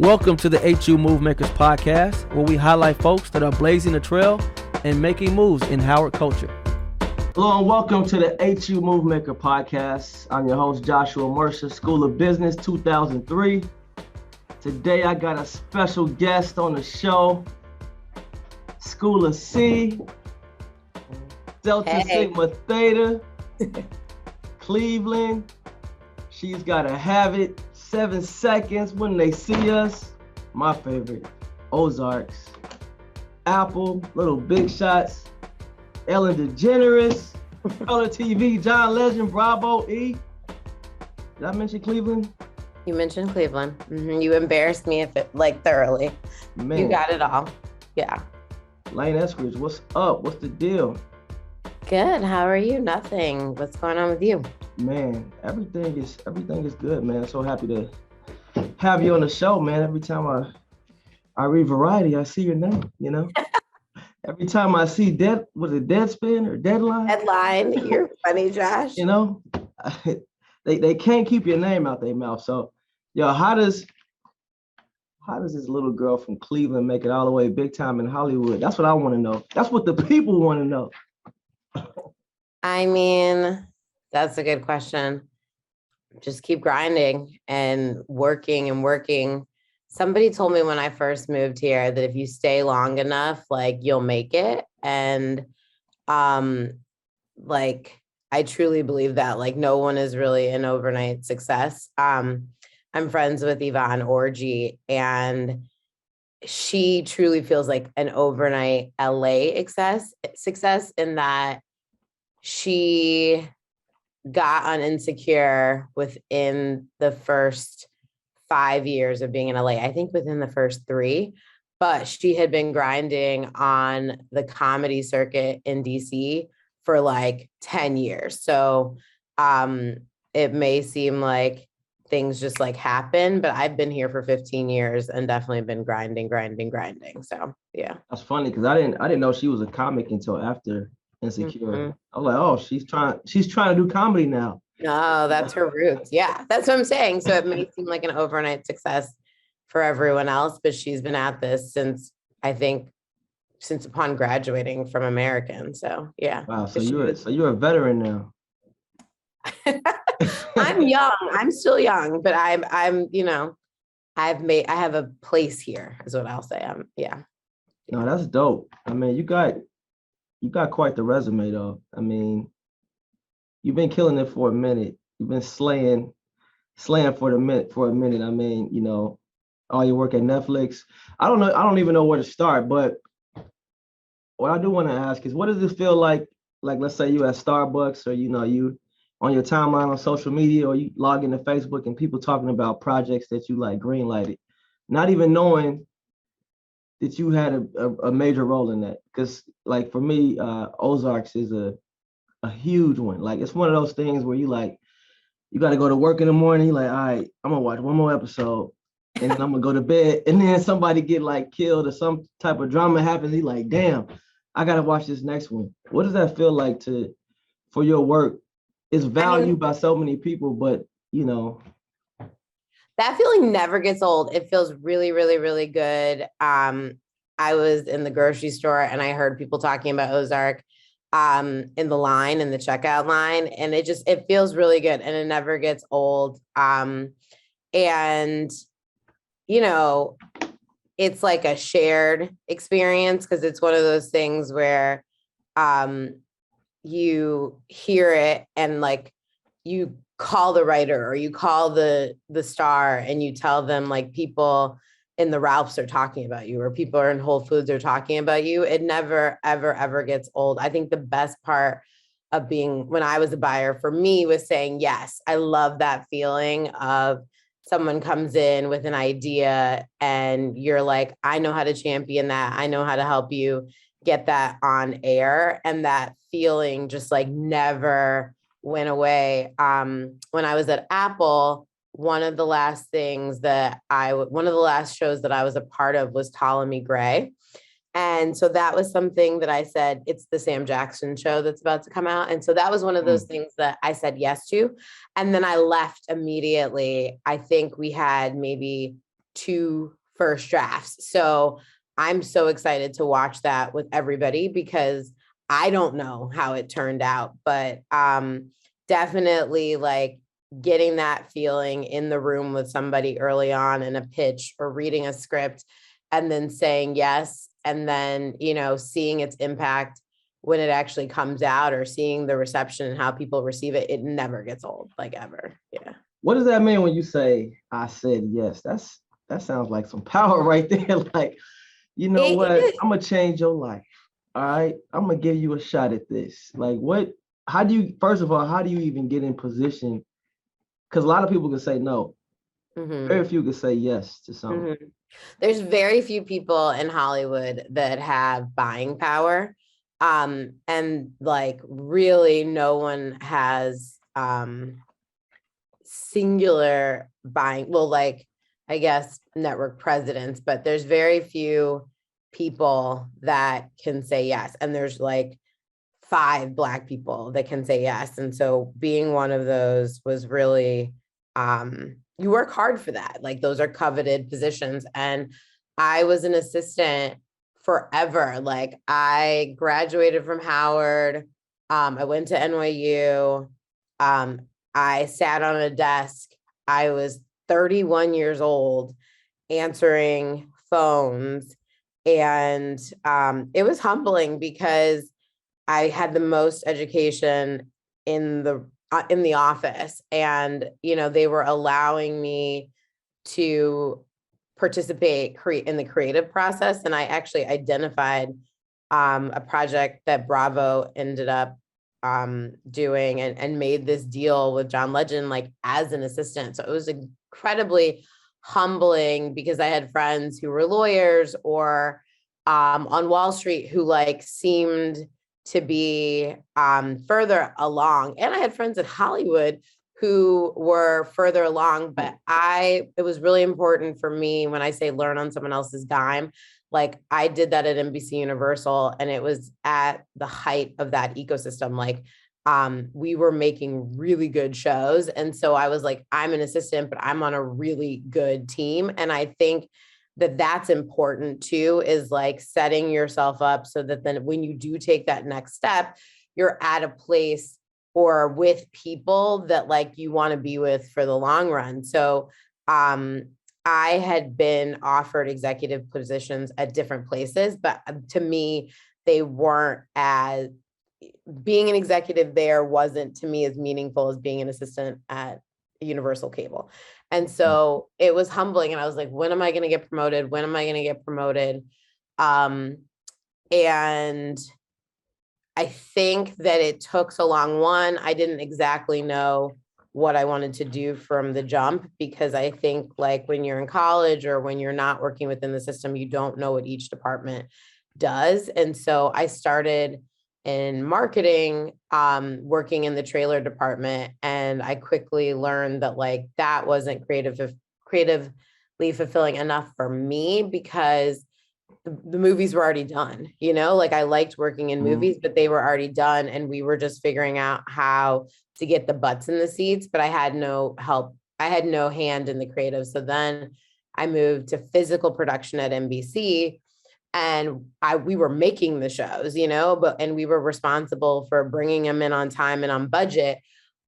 Welcome to the HU Move Makers podcast, where we highlight folks that are blazing the trail and making moves in Howard culture. Hello and welcome to the HU Move Maker podcast. I'm your host, Joshua Mercer, School of Business 2003. Today I got a special guest on the show, School of C, Delta Sigma Theta, Cleveland. She's got to have it. 7 seconds when they see us. My favorite, Ozarks, Apple, Little Big Shots, Ellen DeGeneres, Color TV, John Legend, Bravo, E. Did I mention Cleveland? You mentioned Cleveland. Mm-hmm. You embarrassed me thoroughly. Man. You got it all. Yeah. Layne Eskridge, what's up? What's the deal? Good. How are you? Nothing. What's going on with you? Man, everything is good, man. So happy to have you on the show, man. Every time I read Variety, I see your name, you know? Every time I see Deadspin or Deadline? Headline. You're funny, Josh. You know, they can't keep your name out their mouth. So, yo, how does this little girl from Cleveland make it all the way big time in Hollywood? That's what I want to know. That's what the people want to know. I mean, that's a good question. Just keep grinding and working. Somebody told me when I first moved here that if you stay long enough, you'll make it. And I truly believe that. No one is really an overnight success. I'm friends with Yvonne Orji, and she truly feels like an overnight LA success in that she got on Insecure within the first 5 years of being in LA. I think within the first 3, but she had been grinding on the comedy circuit in DC for 10 years. So it may seem like things just happen, but I've been here for 15 years and definitely been grinding. So yeah. That's funny because I didn't know she was a comic until after Insecure. Mm-hmm. I was like, oh, she's trying to do comedy now. No, that's her roots. Yeah, that's what I'm saying. So it may seem like an overnight success for everyone else, but she's been at this since upon graduating from American. So yeah. Wow. So you're a veteran now. I'm young. I'm still young, but I'm I have a place here is what I'll say. Yeah. No, that's dope. I mean, you got quite the resume though. I mean, you've been killing it for a minute. You've been slaying for a minute. I mean, you know, all your work at Netflix. I don't even know where to start, but what I do want to ask is, what does it feel like let's say you at Starbucks, or you on your timeline on social media, or you log into Facebook and people talking about projects that you green lighted, not even knowing that you had a major role in that? Because for me, Ozarks is a huge one. It's one of those things where you got to go to work in the morning. You're all right, I'm gonna watch one more episode and then I'm gonna go to bed, and then somebody get killed or some type of drama happens. You're damn, I gotta watch this next one. What does that feel like for your work? It's valued by so many people, but that feeling never gets old. It feels really, really, really good. I was in the grocery store and I heard people talking about Ozark in the checkout line, and it feels really good and it never gets old. And it's like a shared experience because it's one of those things where you hear it and you call the writer or you call the star and you tell them people in the Ralphs are talking about you, or people are in Whole Foods are talking about you. It never, ever, ever gets old. I think the best part of being, when I was a buyer for me, was saying, yes, I love that feeling of someone comes in with an idea and you're like, I know how to champion that. I know how to help you get that on air. And that feeling just never went away. When I was at Apple, one of the last shows that I was a part of was Ptolemy Gray. And so that was something that I said, it's the Sam Jackson show that's about to come out. And so that was one of those things that I said yes to. And then I left immediately. I think we had maybe 2 first drafts. So I'm so excited to watch that with everybody because I don't know how it turned out, but definitely like getting that feeling in the room with somebody early on in a pitch or reading a script and then saying yes. And then, you know, seeing its impact when it actually comes out or seeing the reception and how people receive it, it never gets old, like ever. Yeah. What does that mean when you say, I said yes? That sounds like some power right there. Like, you know what? I'm gonna change your life. All right. I'm gonna give you a shot at this. Like how do you, first of all, how do you even get in position? Because a lot of people can say no. Very few can say yes to something. There's very few people in Hollywood that have buying power. And like really no one has singular buying, well, like I guess network presidents, but there's very few people that can say yes. And there's like 5 Black people that can say yes. And so being one of those was really, you work hard for that. Like those are coveted positions. And I was an assistant forever. Like I graduated from Howard. I went to NYU. I sat on a desk. I was 31 years old answering phones. And it was humbling because I had the most education in the office, and you know they were allowing me to participate in the creative process. And I actually identified a project that Bravo ended up doing and made this deal with John Legend like as an assistant. So it was incredibly humbling because I had friends who were lawyers or on Wall Street who like seemed to be further along. And I had friends in Hollywood who were further along, but it was really important for me when I say learn on someone else's dime. Like I did that at NBC Universal, and it was at the height of that ecosystem. Like we were making really good shows. And so I was like, I'm an assistant, but I'm on a really good team. And I think that that's important too, is like setting yourself up so that then when you do take that next step, you're at a place or with people that like you want to be with for the long run. So I had been offered executive positions at different places, but to me, they weren't as, being an executive there wasn't to me as meaningful as being an assistant at Universal Cable. And so it was humbling. And I was like, when am I going to get promoted? When am I going to get promoted? And I think that it took so long. One, I didn't exactly know what I wanted to do from the jump, because I think like when you're in college or when you're not working within the system, you don't know what each department does. And so I started in marketing, working in the trailer department. And I quickly learned that like that wasn't creatively fulfilling enough for me, because the movies were already done, you know, like I liked working in movies, but they were already done. And we were just figuring out how to get the butts in the seats, but I had no help. I had no hand in the creative. So then I moved to physical production at NBC, and we were making the shows, you know, and we were responsible for bringing them in on time and on budget.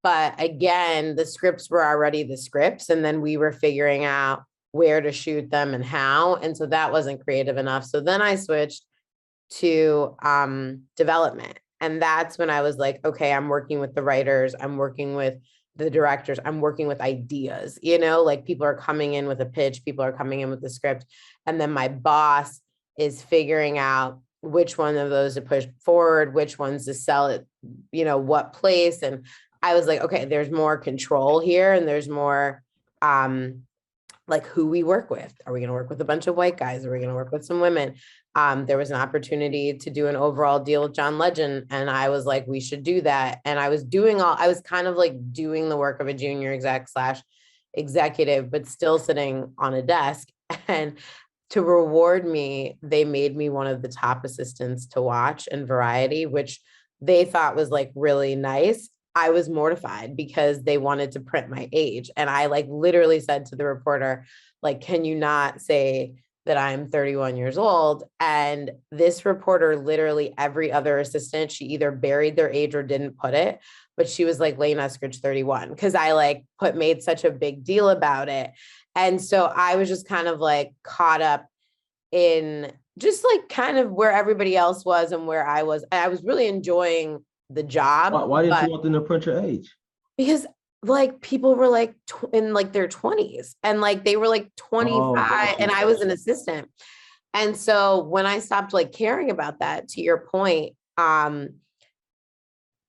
But again, the scripts were already the scripts. And then we were figuring out where to shoot them and how. And so that wasn't creative enough. So then I switched to development. And that's when I was like, okay, I'm working with the writers, I'm working with the directors, I'm working with ideas, you know, like people are coming in with a pitch, people are coming in with the script. And then my boss is figuring out which one of those to push forward, which ones to sell it, you know, what place. And I was like, okay, there's more control here, and there's more like who we work with. Are we going to work with a bunch of white guys? Are we going to work with some women? There was an opportunity to do an overall deal with John Legend. And I was like, we should do that. And I was kind of like doing the work of a junior exec / executive, but still sitting on a desk. And to reward me, they made me one of the top assistants to watch in Variety, which they thought was like really nice. I was mortified because they wanted to print my age. And I like literally said to the reporter, like, can you not say that I'm 31 years old? And this reporter, literally every other assistant, she either buried their age or didn't put it, but she was like, Layne Eskridge 31, because I like made such a big deal about it. And so I was just kind of like caught up in just like kind of where everybody else was and where I was. I was really enjoying the job. Why didn't you want them to print your age? Because like people were like in like their 20s and like they were like 25 and I was an assistant. And so when I stopped like caring about that, to your point,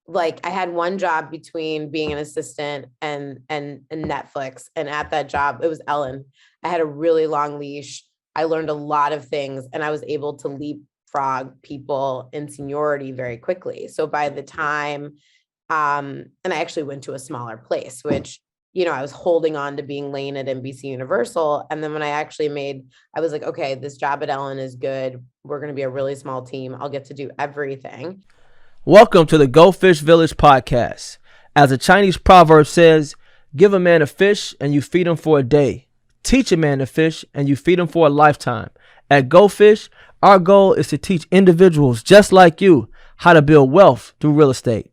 like I had one job between being an assistant and Netflix. And at that job, it was Ellen. I had a really long leash. I learned a lot of things and I was able to leapfrog people in seniority very quickly. So by the time, and I actually went to a smaller place, which, you know, I was holding on to being Layne at NBC Universal. And then when I actually I was like, okay, this job at Ellen is good. We're going to be a really small team. I'll get to do everything. Welcome to the Goldfish Village podcast. As a Chinese proverb says, give a man a fish and you feed him for a day. Teach a man to fish and you feed him for a lifetime. At Goldfish, our goal is to teach individuals just like you how to build wealth through real estate.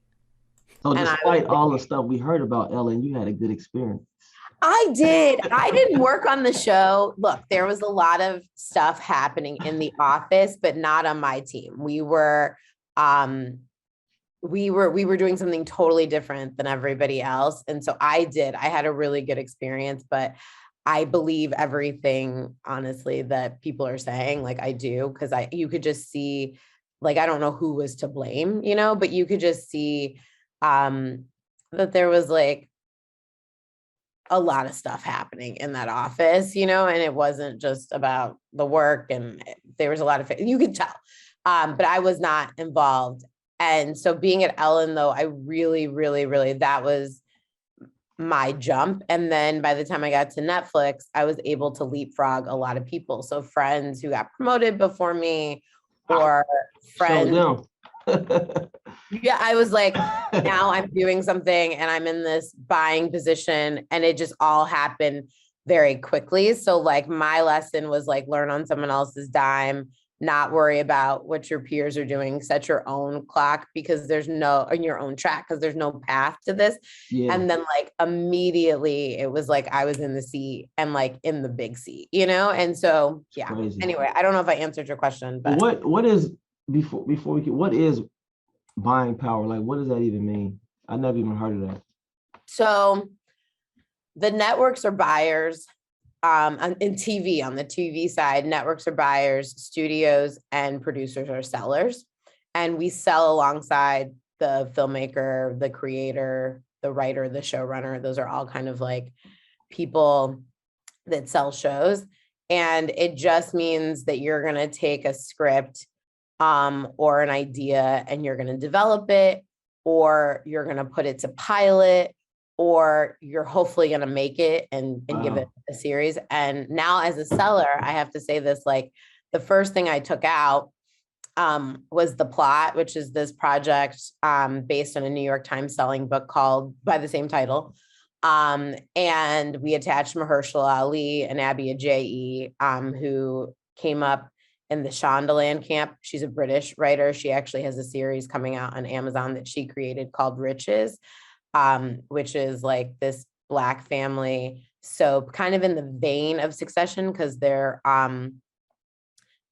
So despite all the stuff we heard about Ellen, you had a good experience. I did. I didn't work on the show. Look, there was a lot of stuff happening in the office, but not on my team. We were doing something totally different than everybody else. And so I had a really good experience, but I believe everything, honestly, that people are saying, like I do, because you could just see, like, I don't know who was to blame, you know, but you could just see that there was like a lot of stuff happening in that office, you know, and it wasn't just about the work, and there was a lot of, you could tell, but I was not involved. And so being at Ellen, though, I really, really, really, that was my jump. And then by the time I got to Netflix, I was able to leapfrog a lot of people. So friends who got promoted before me, or friends. Yeah, I was like, now I'm doing something and I'm in this buying position, and it just all happened very quickly. So like my lesson was like, learn on someone else's dime, not worry about what your peers are doing, set your own clock because there's no, on your own track, because there's no path to this. Yeah. And then like immediately it was like I was in the seat and like in the big seat, you know? And so, yeah. Crazy. Anyway, I don't know if I answered your question, but what is what is buying power? Like, what does that even mean? I never even heard of that. So the networks are buyers. In TV, on the TV side, networks are buyers, studios and producers are sellers. And we sell alongside the filmmaker, the creator, the writer, the showrunner. Those are all kind of like people that sell shows. And it just means that you're going to take a script or an idea and you're going to develop it, or you're going to put it to pilot, or you're hopefully going to make it and give it a series. And now as a seller, I have to say this, like the first thing I took out was the plot, which is this project based on a New York Times selling book called by the same title. And we attached Mahershala Ali and Abby Ajayi, who came up in the Shondaland camp. She's a British writer. She actually has a series coming out on Amazon that she created called Riches, which is like this Black family soap, kind of in the vein of Succession, because they're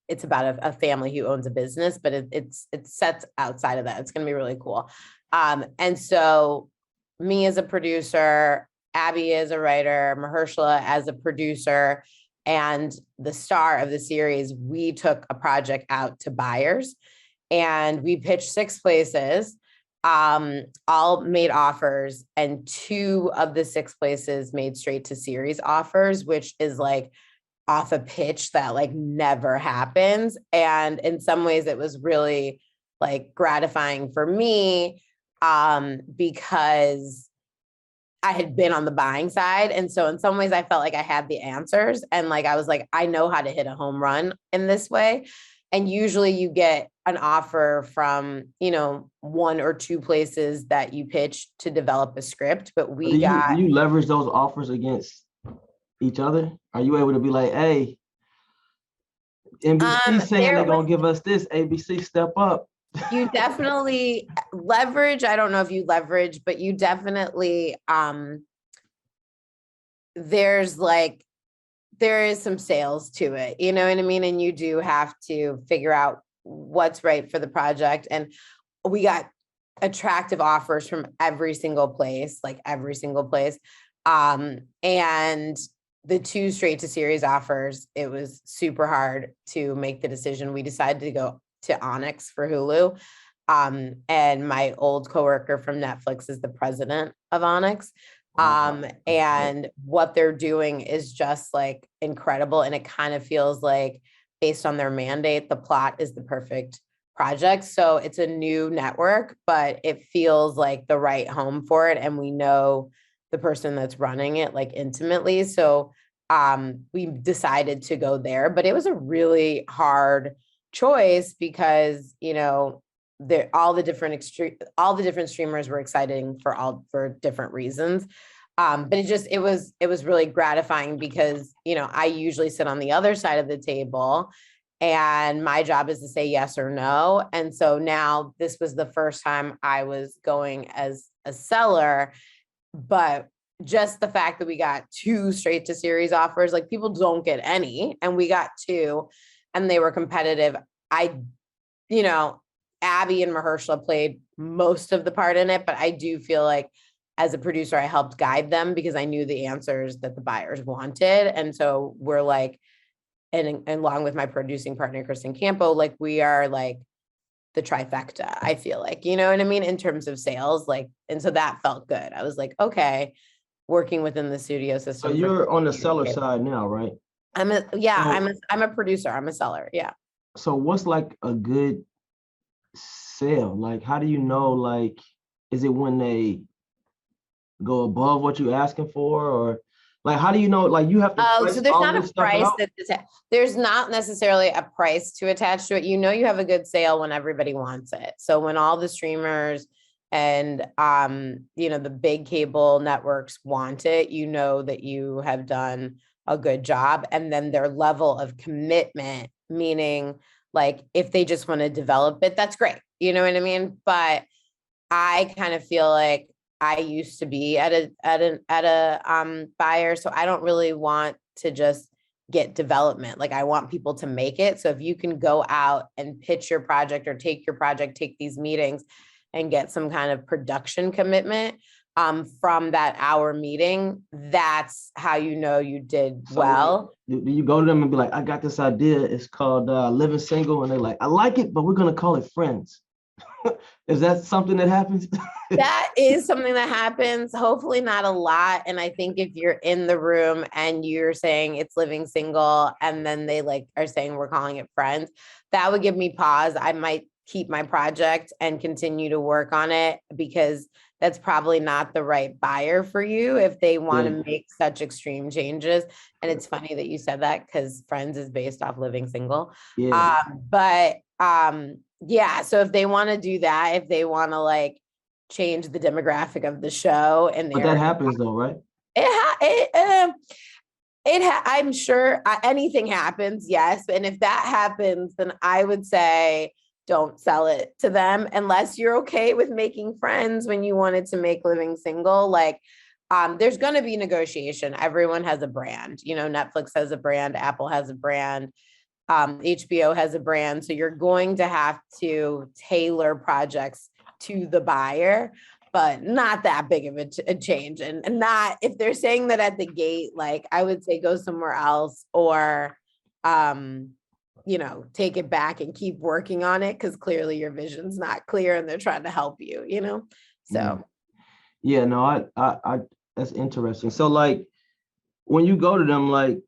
it's about a family who owns a business, but it's sets outside of that. It's going to be really cool. And so me as a producer, Abby as a writer, Mahershala as a producer, and the star of the series, we took a project out to buyers and we pitched 6 places. All made offers, and 2 of the 6 places made straight to series offers, which is like off a pitch that like never happens. And in some ways it was really like gratifying for me because I had been on the buying side. And so in some ways I felt like I had the answers, and like I was like, I know how to hit a home run in this way. And usually you get an offer from, you know, 1 or 2 places that you pitch to develop a script, but we do you leverage those offers against each other? Are you able to be like, hey, NBC saying they're gonna give us this, ABC step up? You definitely leverage. I don't know if you leverage, but you definitely, there is some sales to it, you know what I mean? And you do have to figure out what's right for the project. And we got attractive offers from every single place, like every single place. And the 2 straight to series offers, it was super hard to make the decision. We decided to go to Onyx for Hulu. And my old coworker from Netflix is the president of Onyx. And what they're doing is just like incredible. And it kind of feels like, based on their mandate, the plot is the perfect project. So it's a new network, but it feels like the right home for it. And we know the person that's running it like intimately. So we decided to go there, but it was a really hard choice because, you know, all the different streamers were exciting for different reasons. But it was really gratifying because, you know, I usually sit on the other side of the table and my job is to say yes or no. And so now this was the first time I was going as a seller, but just the fact that we got 2 straight to series offers, like people don't get any, and we got 2 and they were competitive. You know, Abby and Mahershala played most of the part in it, but I do feel like as a producer, I helped guide them because I knew the answers that the buyers wanted. And so we're like, and along with my producing partner, Kristen Campo, like we are like the trifecta, I feel like, you know what I mean? In terms of sales, like, and so that felt good. I was like, okay, working within the studio system. So you're on the seller side now, right? I'm a producer. I'm a seller. Yeah. So what's like a good sale? Like, how do you know, like, is it when they go above what you're asking for, or like, how do you know, like you have to price so there's all not this a stuff price out? there's not necessarily a price to attach to it. You know, you have a good sale when everybody wants it. So when all the streamers and you know, the big cable networks want it, you know that you have done a good job. And then their level of commitment, meaning like if they just want to develop it, that's great. You know what I mean? But I kind of feel like I used to be at a buyer, so I don't really want to just get development. Like I want people to make it. So if you can go out and pitch your project or take your project, take these meetings and get some kind of production commitment from that hour meeting, that's how you know you did well. Do you go to them and be like, I got this idea, it's called Living Single, and they're like, I like it, but we're gonna call it Friends? Is that something that happens? That is something that happens, hopefully not a lot. And I think if you're in the room and you're saying it's Living Single and then they like are saying we're calling it Friends, that would give me pause. I might keep my project and continue to work on it because that's probably not the right buyer for you if they want to make such extreme changes. And it's funny that you said that because Friends is based off Living Single. Yeah, so if they want to do that, if they want to like change the demographic of the show, and but that happens though, right? I'm sure anything happens, yes. And if that happens, then I would say don't sell it to them unless you're okay with making Friends when you wanted to make Living Single. Like, there's going to be negotiation. Everyone has a brand. You know, Netflix has a brand, Apple has a brand. HBO has a brand. So you're going to have to tailor projects to the buyer, but not that big of a change. And not, if they're saying that at the gate, like I would say go somewhere else or, you know, take it back and keep working on it because clearly your vision's not clear and they're trying to help you, you know? So. Yeah, no, I that's interesting. So like when you go to them, like,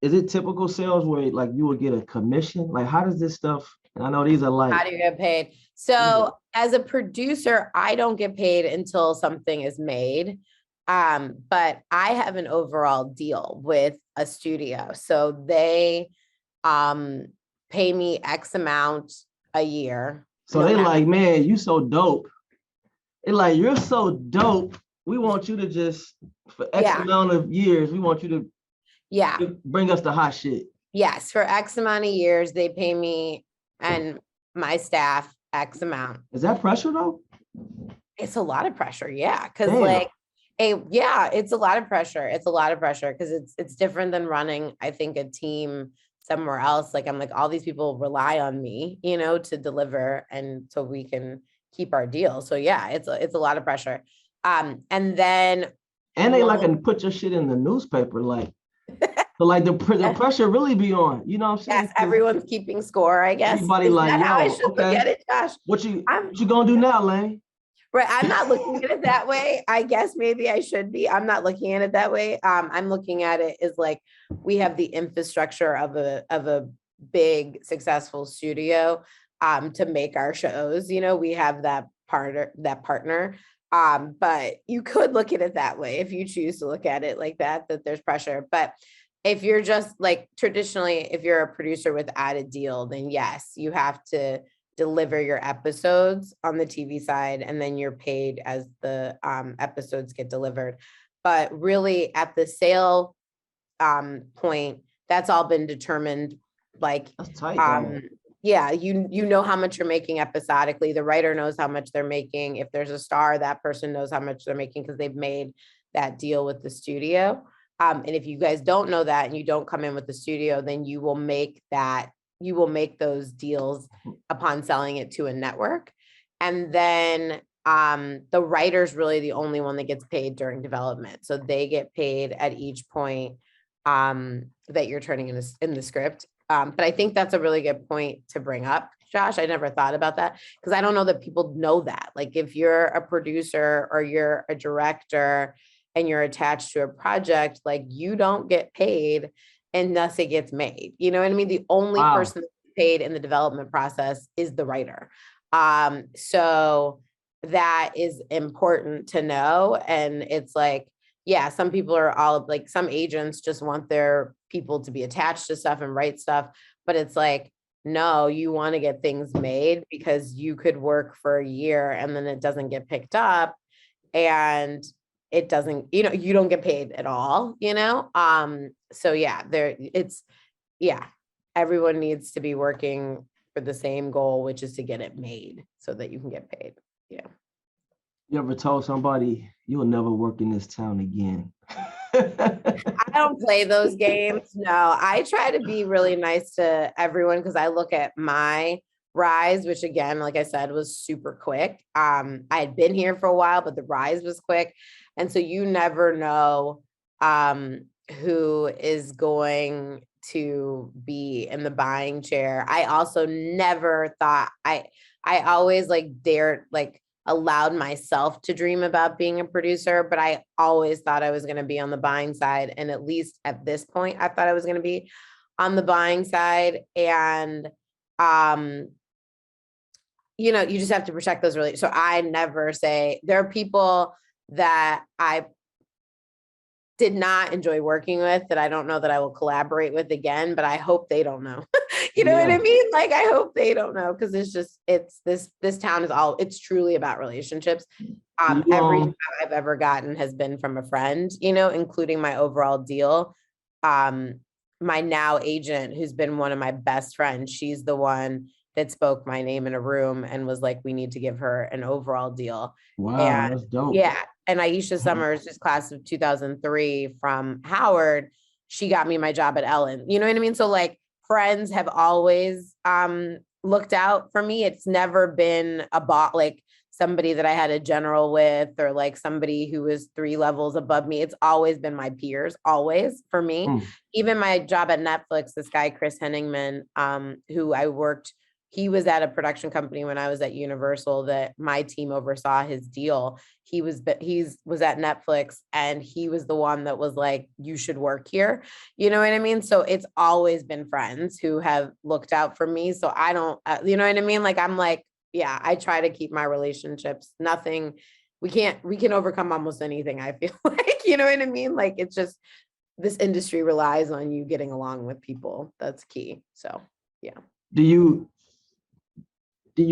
is it typical sales where like you will get a commission? Like, how does this stuff? And I know these are like, how do you get paid? So as a producer, I don't get paid until something is made. But I have an overall deal with a studio. So they pay me X amount a year. So they like, man, you so dope. They like, you're so dope. We want you to just, for X amount of years, we want you to bring us the hot shit. Yes, for X amount of years, they pay me and my staff X amount. Is that pressure though? It's a lot of pressure, yeah. Because it's a lot of pressure. It's a lot of pressure because it's different than running, I think, a team somewhere else. Like I'm like, all these people rely on me, you know, to deliver and so we can keep our deal. So yeah, it's a lot of pressure. And they like can put your shit in the newspaper, like so like the pressure really be on, you know what I'm saying? Yes, everyone's keeping score, I guess. Everybody like, yo, I should look at it, Josh. What you gonna do now, Layne? Right. I'm not looking at it that way. I guess maybe I should be. I'm not looking at it that way. I'm looking at it as like we have the infrastructure of a big successful studio to make our shows. You know, we have that partner. But you could look at it that way if you choose to look at it like that there's pressure. But if you're just like traditionally, if you're a producer without a deal, then yes, you have to deliver your episodes on the TV side, and then you're paid as the episodes get delivered. But really at the sale point, that's all been determined. Like, that's tight, yeah, you know how much you're making episodically. The writer knows how much they're making. If there's a star, that person knows how much they're making because they've made that deal with the studio. And if you guys don't know that and you don't come in with the studio, then you will make those deals upon selling it to a network. And then the writer's really the only one that gets paid during development. So they get paid at each point that you're turning in the script. But I think that's a really good point to bring up, Josh. I never thought about that because I don't know that people know that. Like if you're a producer or you're a director and you're attached to a project, like you don't get paid unless it gets made. You know what I mean? The only person that's paid in the development process is the writer. So that is important to know. And it's like, yeah, some people are all like, some agents just want their people to be attached to stuff and write stuff. But it's like, no, you want to get things made because you could work for a year and then it doesn't get picked up and it doesn't, you know, you don't get paid at all, you know? So yeah, everyone needs to be working for the same goal, which is to get it made so that you can get paid. Yeah. You ever told somebody you'll never work in this town again? I don't play those games. No, I try to be really nice to everyone because I look at my rise, which again, like I said, was super quick. I had been here for a while, but the rise was quick. And so you never know who is going to be in the buying chair. I also never thought I always allowed myself to dream about being a producer, but I always thought I was going to be on the buying side. And at least at this point, I thought I was going to be on the buying side. And, you know, you just have to protect those relationships. So I never say, there are people that I did not enjoy working with that I don't know that I will collaborate with again, but I hope they don't know. You know what I mean? Like, I hope they don't know because this town is it's truly about relationships. Every job I've ever gotten has been from a friend, you know, including my overall deal. My now agent, who's been one of my best friends, she's the one that spoke my name in a room and was like, we need to give her an overall deal. Wow, and, that's dope. Yeah. And Aisha Summers, just class of 2003 from Howard, she got me my job at Ellen. You know what I mean? So like friends have always looked out for me. It's never been like somebody that I had a general with or like somebody who was 3 levels above me. It's always been my peers, always for me. Even my job at Netflix, this guy, Chris Henningman, who I worked, he was at a production company when I was at Universal that my team oversaw his deal. He was at Netflix and he was the one that was like, you should work here. You know what I mean? So it's always been friends who have looked out for me. So I don't, you know what I mean? Like, I'm like, yeah, I try to keep my relationships. We can overcome almost anything, I feel like, you know what I mean? Like, it's just, this industry relies on you getting along with people. That's key. So, yeah. Do you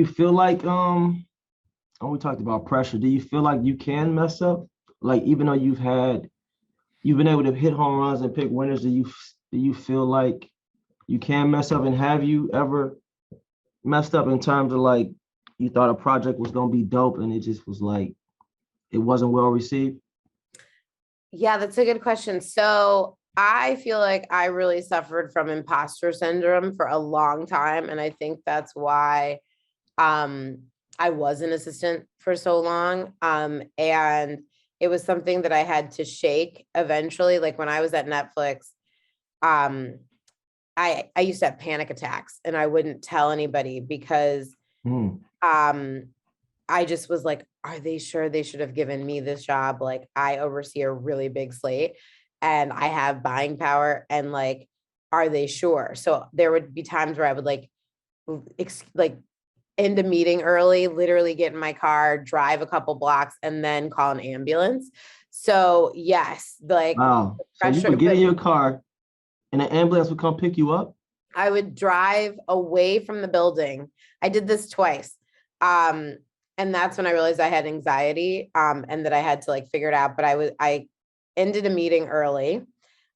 feel like we talked about pressure. Do you feel like you can mess up? Like even though you've been able to hit home runs and pick winners, do you feel like you can mess up? And have you ever messed up in terms of like you thought a project was gonna be dope and it just was like it wasn't well received? Yeah, that's a good question. So I feel like I really suffered from imposter syndrome for a long time. And I think that's why um, I was an assistant for so long. And it was something that I had to shake eventually. Like when I was at Netflix, um, I used to have panic attacks and I wouldn't tell anybody because Mm. um, I just was like, are they sure they should have given me this job? Like I oversee a really big slate and I have buying power and like, are they sure? So there would be times where I would like end a meeting early, literally get in my car, drive a couple blocks and then call an ambulance. So yes, like Wow. So you pressure, would get but in your car and an ambulance would come pick you up? I would drive away from the building. I did this twice. Um, and that's when I realized I had anxiety, and that I had to like figure it out. But I ended a meeting early.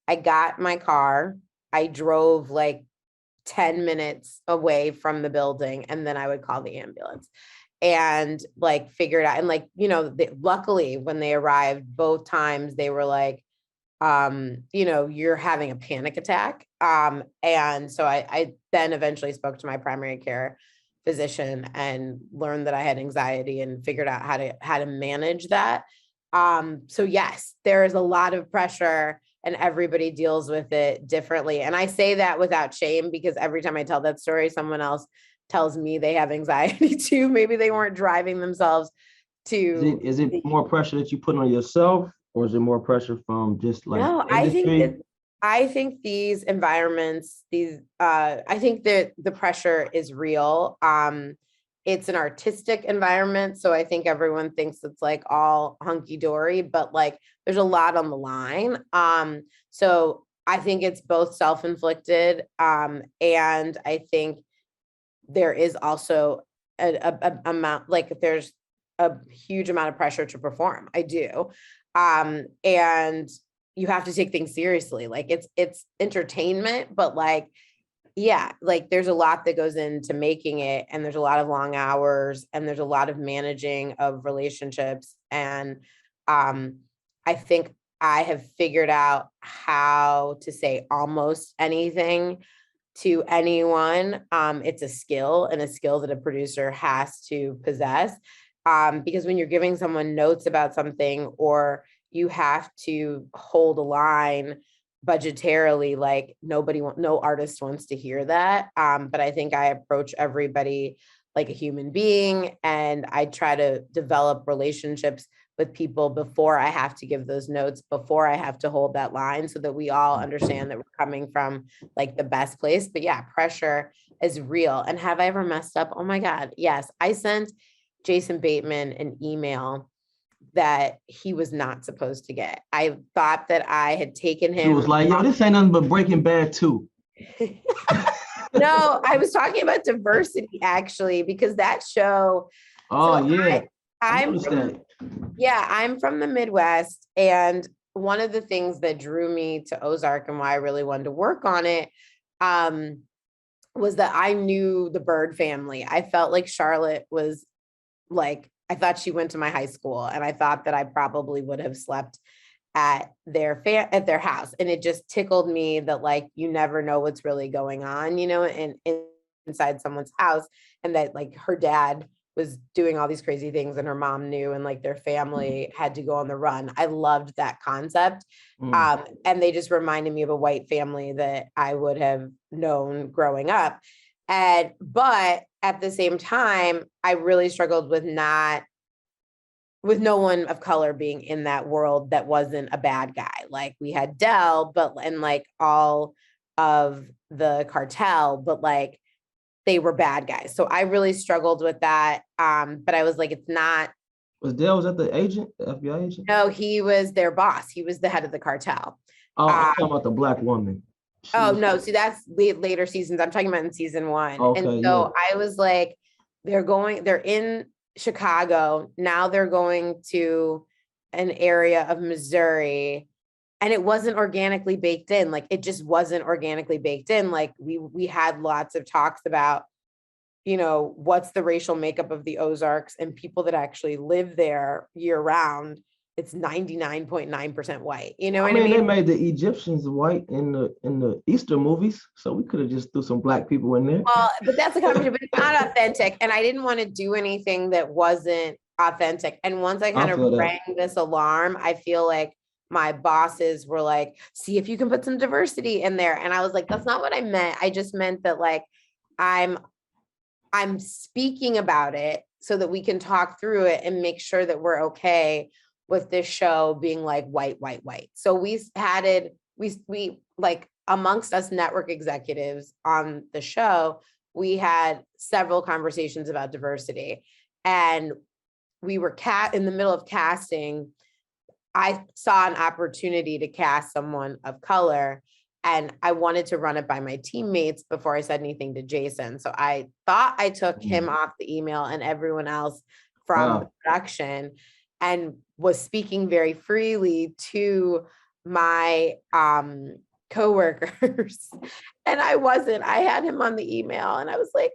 I got my car. I drove like 10 minutes away from the building and then I would call the ambulance and like figure it out. And like, luckily when they arrived both times, they were like, you're having a panic attack. And so I then eventually spoke to my primary care physician and learned that I had anxiety and figured out how to manage that. So yes, there is a lot of pressure and everybody deals with it differently. And I say that without shame because every time I tell that story, someone else tells me they have anxiety too. Maybe they weren't driving themselves to Is it more pressure that you put on yourself, or is it more pressure from just like No, industry? I think these environments, I think that the pressure is real. It's an artistic environment, so I think everyone thinks it's like all hunky dory, but like there's a lot on the line. So I think it's both self-inflicted, and I think there is also a amount like there's a huge amount of pressure to perform. I do. And you have to take things seriously. Like it's entertainment, but like, yeah, like there's a lot that goes into making it, and there's a lot of long hours, and there's a lot of managing of relationships. And um, I think I have figured out how to say almost anything to anyone. It's a skill and a skill that a producer has to possess. Because when you're giving someone notes about something or you have to hold a line budgetarily, like no artist wants to hear that. But I think I approach everybody like a human being and I try to develop relationships with people before I have to give those notes, before I have to hold that line so that we all understand that we're coming from like the best place. But yeah, pressure is real. And have I ever messed up? Oh my God. Yes. I sent Jason Bateman an email that he was not supposed to get. I thought that I had taken She was him. like, yo, this ain't nothing but Breaking Bad 2. No, I was talking about diversity actually, because that show. Oh So yeah, I I'm noticed from, that. yeah, I'm from the Midwest. And one of the things that drew me to Ozark and why I really wanted to work on it was that I knew the Bird family. I felt like Charlotte was like, I thought she went to my high school and I thought that I probably would have slept at their house. And it just tickled me that like, you never know what's really going on, inside someone's house, and that like her dad was doing all these crazy things and her mom knew, and like their family had to go on the run. I loved that concept. Mm. And they just reminded me of a white family that I would have known growing up. But at the same time, I really struggled with no one of color being in that world that wasn't a bad guy. Like we had Dell, and like all of the cartel, but like they were bad guys. So I really struggled with that. But I was like, it's not. Was that the agent, the FBI agent? No, he was their boss. He was the head of the cartel. Oh, I'm Um, talking about the black woman. Oh no, see that's later seasons. I'm talking about in season 1. Okay, And so I was like, they're in Chicago. Now they're going to an area of Missouri. And it wasn't organically baked in. Like it just wasn't organically baked in. Like we had lots of talks about, what's the racial makeup of the Ozarks and people that actually live there year round. It's 99.9% white. You know I what I mean, they mean? made the Egyptians white in the Easter movies, so we could have just threw some black people in there. Well, but that's a conversation, but it's not authentic. And I didn't want to do anything that wasn't authentic. And once I kind I of feel that. rang this alarm, I feel like my bosses were like, see if you can put some diversity in there. And I was like, that's not what I meant. I just meant that like I'm speaking about it so that we can talk through it and make sure that we're okay with this show being like white, white, white. So we like amongst us network executives on the show, we had several conversations about diversity, and we were in the middle of casting. I saw an opportunity to cast someone of color, and I wanted to run it by my teammates before I said anything to Jason. So I thought I took him off the email and everyone else from the production, and was speaking very freely to my coworkers. And I wasn't. I had him on the email and I was like,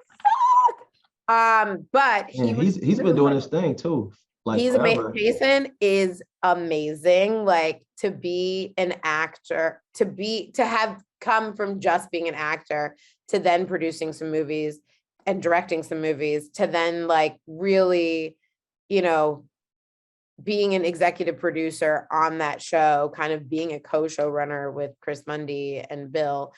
fuck. But he's been doing his thing too. Like he's forever. amazing. Jason is amazing. Like to be an actor, to have come from just being an actor to then producing some movies and directing some movies to then like really, being an executive producer on that show, kind of being a co-showrunner with Chris Mundy and Bill.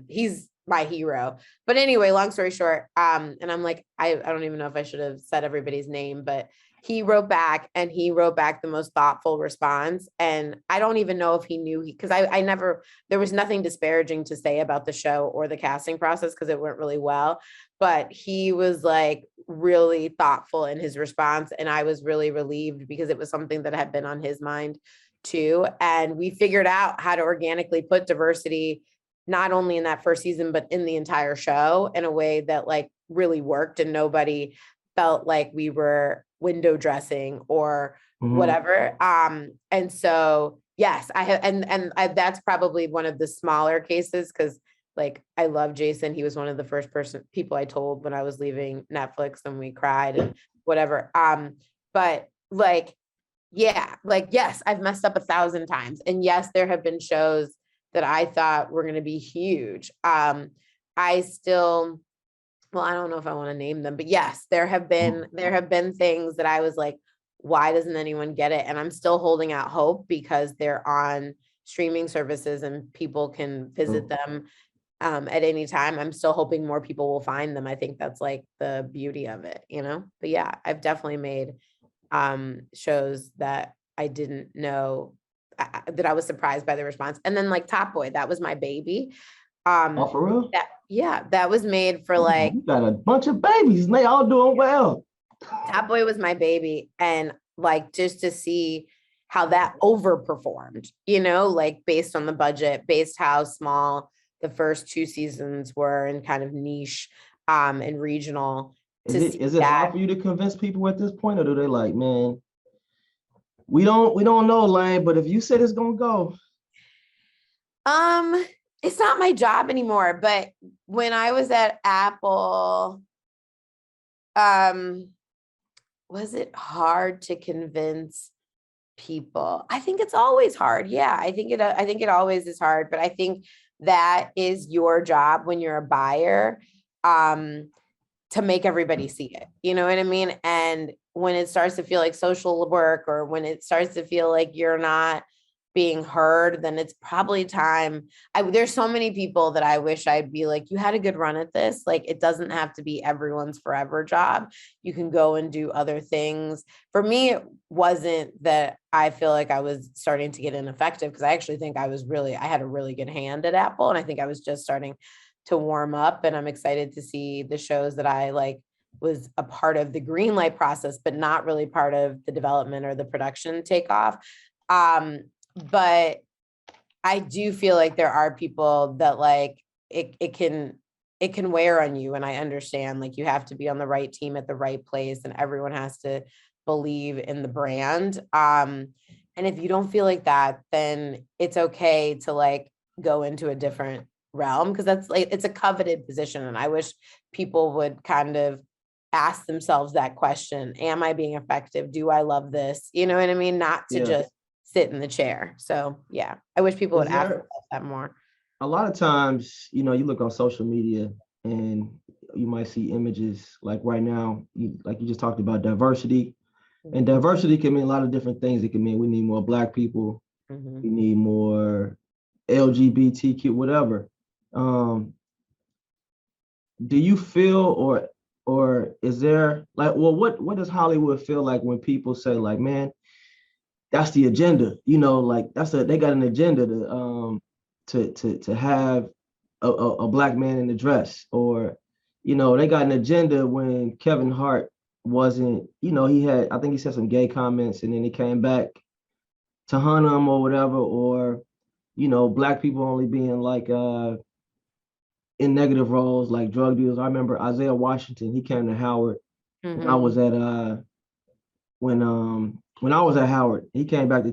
He's my hero. But anyway, long story short, and I'm like, I don't even know if I should have said everybody's name, but he wrote back the most thoughtful response. And I don't even know if he knew, because I never, there was nothing disparaging to say about the show or the casting process because it went really well. But he was like really thoughtful in his response. And I was really relieved because it was something that had been on his mind too. And we figured out how to organically put diversity, not only in that first season, but in the entire show in a way that like really worked, and nobody felt like we were window dressing or whatever. And so, yes, I have, and that's probably one of the smaller cases, because like, I love Jason. He was one of the first people I told when I was leaving Netflix, and we cried and whatever. But like, yeah, like, yes, I've messed up 1,000 times. And yes, there have been shows that I thought were going to be huge. I still, well, I don't know if I want to name them, but yes, there have been things that I was like, why doesn't anyone get it? And I'm still holding out hope because they're on streaming services and people can visit them at any time. I'm still hoping more people will find them. I think that's like the beauty of it, but yeah, I've definitely made shows that I didn't know, that I was surprised by the response. And then like Top Boy, that was my baby. Oh, for real? That was made for like, you got a bunch of babies and they all doing well. Top Boy was my baby. And like, just to see how that overperformed, like based on the budget, based how small the first 2 seasons were and kind of niche and regional. Is it hard for you to convince people at this point, or do they like, man, we don't know, Layne, but if you said it's gonna go? It's not my job anymore, but when I was at Apple, was it hard to convince people? I think it's always hard. Yeah, I think it always is hard, but I think that is your job when you're a buyer, to make everybody see it. You know what I mean? And when it starts to feel like social work, or when it starts to feel like you're not being heard, then it's probably time. There's so many people that I wish I'd be like, you had a good run at this. Like, it doesn't have to be everyone's forever job. You can go and do other things. For me, it wasn't that I feel like I was starting to get ineffective, because I actually think I had a really good hand at Apple. And I think I was just starting to warm up, and I'm excited to see the shows that I like was a part of the green light process, but not really part of the development or the production takeoff. But I do feel like there are people that like it can wear on you. And I understand like you have to be on the right team at the right place and everyone has to believe in the brand. And if you don't feel like that, then it's okay to like go into a different realm because that's like it's a coveted position. And I wish people would kind of ask themselves that question. Am I being effective? Do I love this? You know what I mean? Not to just sit in the chair. So yeah, I wish people would ask themselves that more. A lot of times, you look on social media and you might see images like right now, like you just talked about diversity. And diversity can mean a lot of different things. It can mean we need more Black people, we need more LGBTQ, whatever. Do you feel or is there like, well, what does Hollywood feel like when people say like, man, that's the agenda, like they got an agenda to have a Black man in the dress, or they got an agenda when Kevin Hart wasn't, I think he said some gay comments and then he came back to hunt him or whatever, or Black people only being like in negative roles like drug dealers. I remember Isaiah Washington, he came to Howard when I was at when I was at Howard. He came back to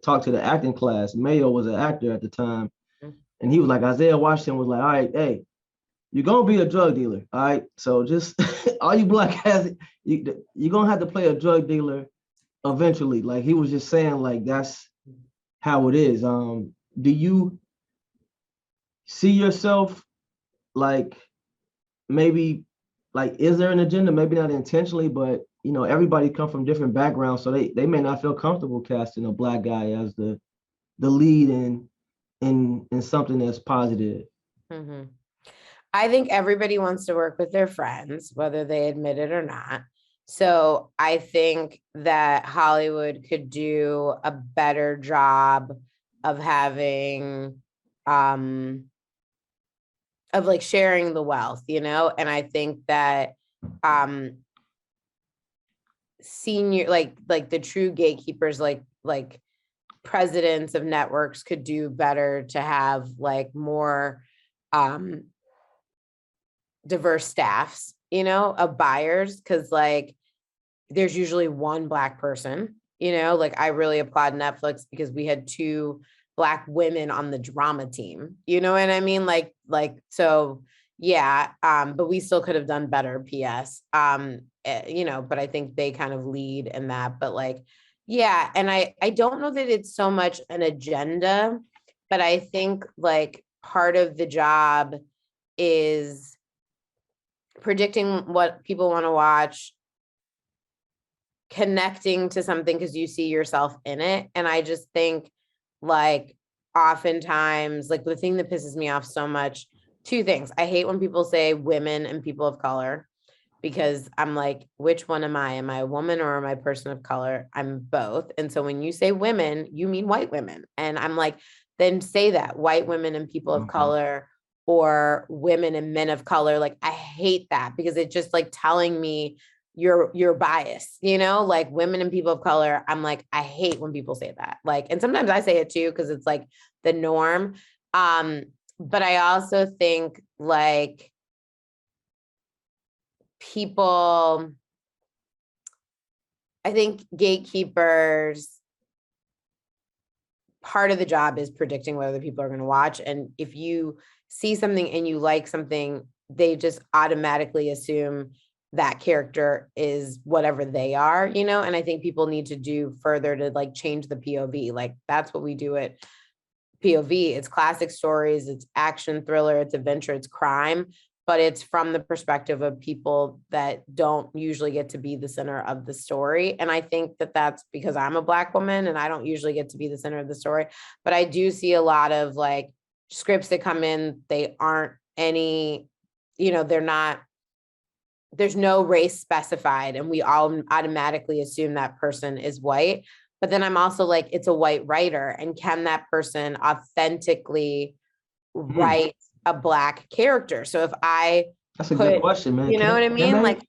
talk to the acting class. Mayo was an actor at the time. And he was like, Isaiah Washington was like, all right, hey, you're gonna be a drug dealer. All right. So just all you Black guys, you're gonna have to play a drug dealer eventually. Like he was just saying, like that's how it is. Do you see yourself like maybe like is there an agenda? Maybe not intentionally, but everybody come from different backgrounds, so they may not feel comfortable casting a Black guy as the lead in something that's positive. I think everybody wants to work with their friends, whether they admit it or not. So I think that Hollywood could do a better job of having, of like sharing the wealth, and I think that senior, like the true gatekeepers, like presidents of networks could do better to have like more diverse staffs, of buyers, because like there's usually one Black person, like I really applaud Netflix because we had 2 Black women on the drama team, you know what I mean? Like, so yeah, but we still could have done better, PS, but I think they kind of lead in that, but like, yeah. And I don't know that it's so much an agenda, but I think like part of the job is predicting what people want to watch, connecting to something because you see yourself in it. And I just think like oftentimes, like the thing that pisses me off so much, 2 things. I hate when people say women and people of color, because I'm like, which one am I? Am I a woman or am I a person of color? I'm both. And so when you say women, you mean white women. And I'm like, then say that, white women and people of color, or women and men of color. Like, I hate that because it's just like telling me you're biased, like women and people of color. I'm like, I hate when people say that. Like, and sometimes I say it too, because it's like the norm. But I also think like I think gatekeepers, part of the job is predicting whether people are going to watch. And if you see something and you like something, they just automatically assume that character is whatever they are, and I think people need to do further to like change the POV. Like that's what we do at POV. It's classic stories, it's action thriller, it's adventure, it's crime, but it's from the perspective of people that don't usually get to be the center of the story. And I think that that's because I'm a Black woman and I don't usually get to be the center of the story. But I do see a lot of like scripts that come in, they aren't any, they're not, there's no race specified, and we all automatically assume that person is white. But then I'm also like, it's a white writer, and can that person authentically write a Black character? So if that's a good question, man. You know what I mean? Like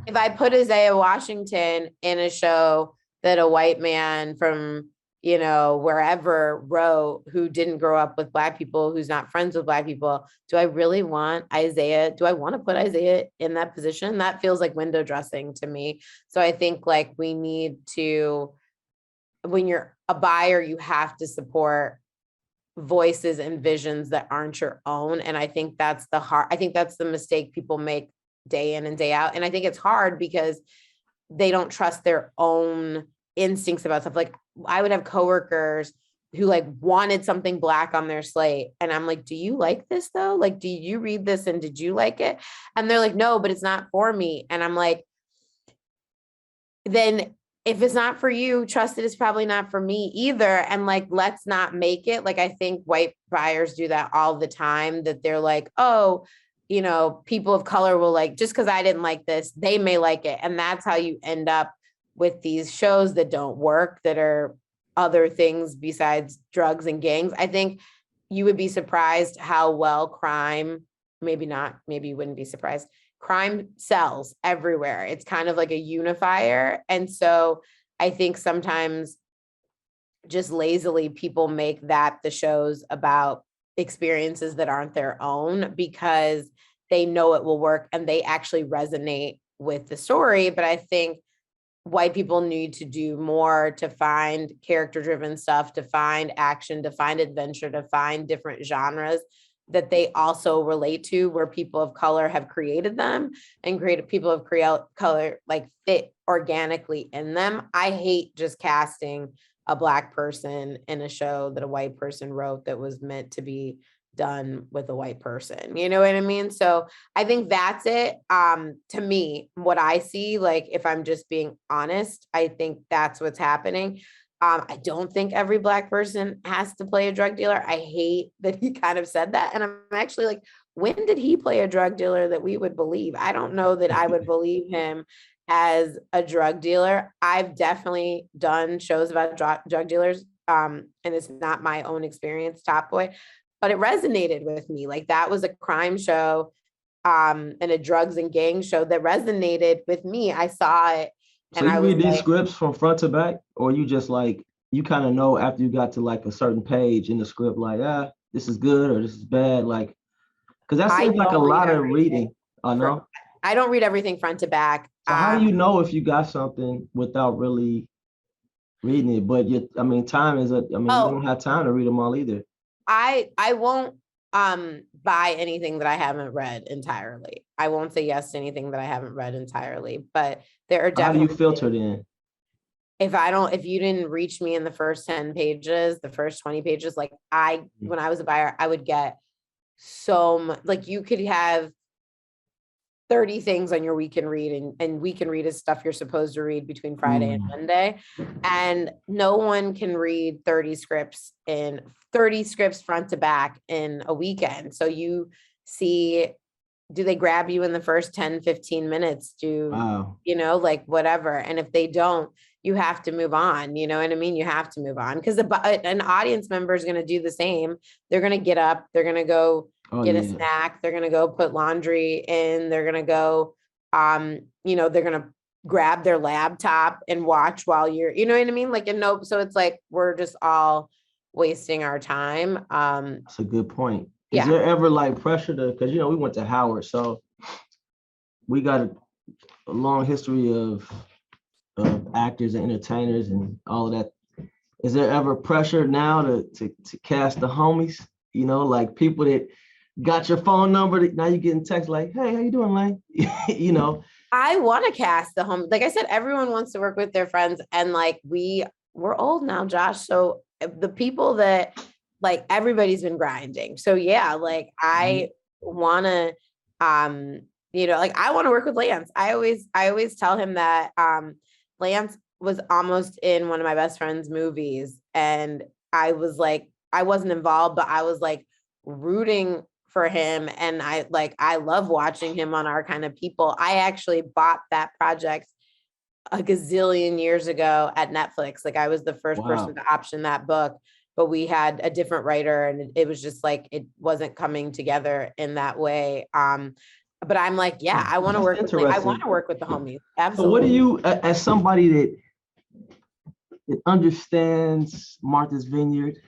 if I put Isaiah Washington in a show that a white man from, wherever wrote, who didn't grow up with Black people, who's not friends with Black people. Do I really want Isaiah? Do I want to put Isaiah in that position? That feels like window dressing to me. So I think like we need to, when you're a buyer, you have to support voices and visions that aren't your own. And I think that's the mistake people make day in and day out. And I think it's hard because they don't trust their own instincts about stuff. Like I would have coworkers who like wanted something Black on their slate. And I'm like, do you like this though? Like, do you read this and did you like it? And they're like, no, but it's not for me. And I'm like, then if it's not for you, trust it is probably not for me either. And like, let's not make it. Like, I think white buyers do that all the time, that they're like, oh, people of color will like, just because I didn't like this, they may like it. And that's how you end up with these shows that don't work, that are other things besides drugs and gangs. I think you would be surprised how well crime, maybe not, maybe you wouldn't be surprised. Crime sells everywhere. It's kind of like a unifier. And so I think sometimes just lazily people make that the shows about experiences that aren't their own because they know it will work and they actually resonate with the story. But I think white people need to do more to find character-driven stuff, to find action, to find adventure, to find different genres that they also relate to, where people of color have created them and created people of color like fit organically in them. I hate just casting a Black person in a show that a white person wrote that was meant to be done with a white person. You know what I mean? So I think that's it. To me, what I see, like, if I'm just being honest, I think that's what's happening. I don't think every Black person has to play a drug dealer. I hate that he kind of said that. And I'm actually like, when did he play a drug dealer that we would believe? I don't know that I would believe him as a drug dealer. I've definitely done shows about drug dealers. And it's not my own experience, Top Boy, but it resonated with me. Like, that was a crime show and a drugs and gang show that resonated with me. I saw it. So you read these scripts from front to back, or you just like, you kind of know after you got to like a certain page in the script, like, this is good or this is bad, like, because that seems like a lot of reading. I know. I don't read everything front to back. So how do you know if you got something without really reading it? But time is you don't have time to read them all either. I won't buy anything that I haven't read entirely. I won't say yes to anything that I haven't read entirely, but there are definitely. How do you filter then? If you didn't reach me in the first 10 pages, the first 20 pages, like when I was a buyer, I would get so much, like you could have 30 things on your weekend read, and weekend read is stuff you're supposed to read between Friday and Monday. And no one can read 30 scripts front to back in a weekend. So you see, do they grab you in the first 10, 15 minutes? Like whatever. And if they don't, you have to move on. You know what I mean? You have to move on, because an audience member is going to do the same. They're going to get up, they're going to go get a snack, they're going to go put laundry in, they're going to go, they're going to grab their laptop and watch while you're, you know what I mean? Like, so it's like, we're just all wasting our time. That's a good point. Is there ever like pressure to, because, we went to Howard, so we got a long history of actors and entertainers and all of that. Is there ever pressure now to cast the homies, like people that got your phone number, now you getting text like, hey, how you doing, Layne? I want to cast the home. Like I said, everyone wants to work with their friends, and like we're old now, Josh. So the people that, like, everybody's been grinding. So yeah, like I want to, like I want to work with Lance. I always tell him that Lance was almost in one of my best friend's movies, and I was like, I wasn't involved, but I was like rooting for him. And I love watching him on Our Kind of People. I actually bought that project a gazillion years ago at Netflix. Like, I was the first person to option that book, but we had a different writer, and it was just like, it wasn't coming together in that way. But I'm like, I want to work with the homies. Absolutely. So what do you, as somebody that It understands Martha's Vineyard.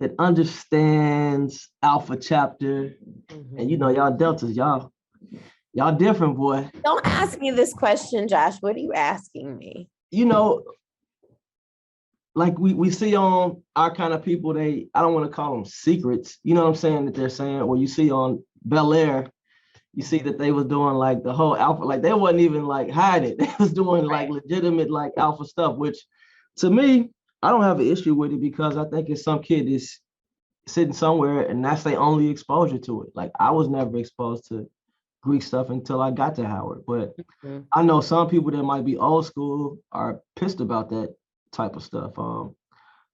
It understands Alpha Chapter. And you know, y'all Deltas, y'all different, boy. Don't ask me this question, Josh. What are you asking me? You know, like we see on our kind of people, I don't want to call them secrets, you know what I'm saying, that they're saying, or you see on Bel Air, you see that they was doing like the whole alpha, like they wasn't even like hiding it. They was doing like legitimate like alpha stuff, which to me, I don't have an issue with it because I think it's some kid is sitting somewhere and that's their only exposure to it. Like I was never exposed to Greek stuff until I got to Howard, but I know some people that might be old school are pissed about that type of stuff,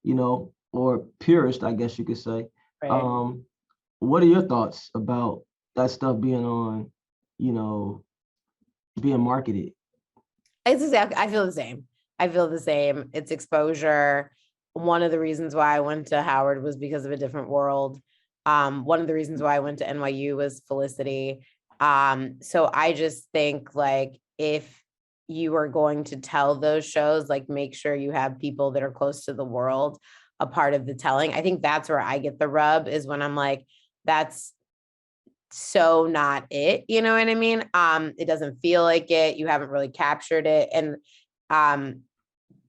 you know, or purist, I guess you could say. Right. What are your thoughts about that stuff being on, you know, being marketed? It's exactly, I feel the same. I feel the same. It's exposure. One of the reasons why I went to Howard was because of a different world. One of the reasons why I went to NYU was Felicity. So I just think like if you are going to tell those shows, like make sure you have people that are close to the world a part of the telling. I think that's where I get the rub, is when I'm like, that's so not it, you know what I mean? It doesn't feel like it. You haven't really captured it. And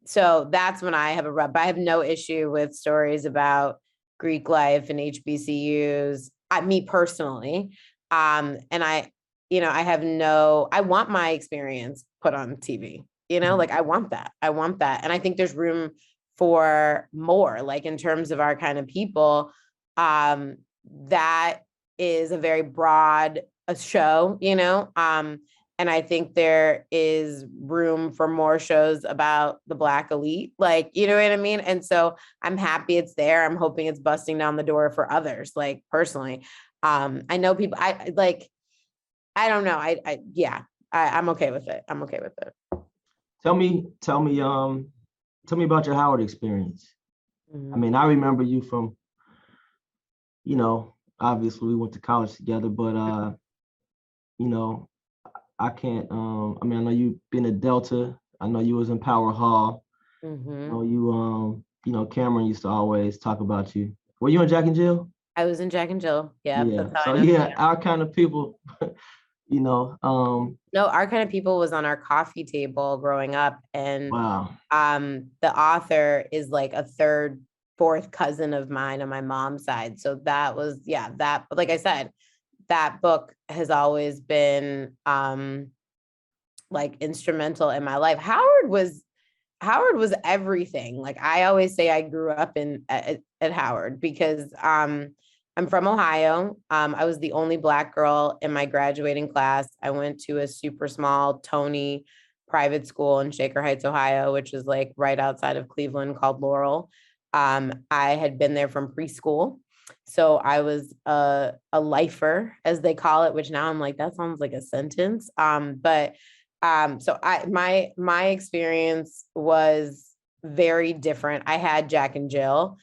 so that's when I have a rub. But I have no issue with stories about Greek life and HBCUs. Me personally. And I want my experience put on TV, you know, like I want that. And I think there's room for more, like in terms of our kind of people. That is a very broad show, you know, and I think there is room for more shows about the Black elite, like, you know what I mean? And so I'm happy it's there. I'm hoping it's busting down the door for others, like personally. I know people, I don't know. I'm okay with it. I'm okay with it. Tell me about your Howard experience. I mean, I remember you from, you know, obviously we went to college together, but you know, I can't I mean, I know you've been at Delta. I know you was in Power Hall. I know you know, Cameron used to always talk about you. Were you in Jack and Jill? I was in Jack and Jill. Yeah. Yeah. So yeah, our kind of people, you know, no, our kind of people was on our coffee table growing up. And wow. The author is like a third, fourth cousin of mine on my mom's side. So that was, but like I said, that book has always been like instrumental in my life. Howard was everything. Like I always say I grew up at Howard because I'm from Ohio. I was the only Black girl in my graduating class. I went to a super small Tony private school in Shaker Heights, Ohio, which is like right outside of Cleveland, called Laurel. I had been there from preschool. So I was a lifer, as they call it, which now I'm like, that sounds like a sentence. So my experience was very different. I had Jack and Jill,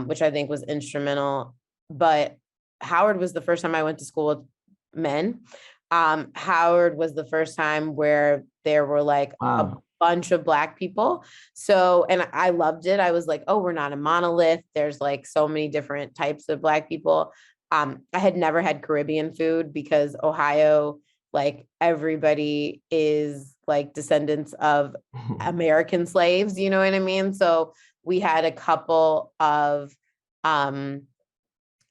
which I think was instrumental, but Howard was the first time I went to school with men. Howard was the first time where there were like a bunch of Black people. So, and I loved it. I was like, oh, we're not a monolith. There's like so many different types of Black people. I had never had Caribbean food because Ohio, like everybody is like descendants of American slaves, you know what I mean? So we had a couple of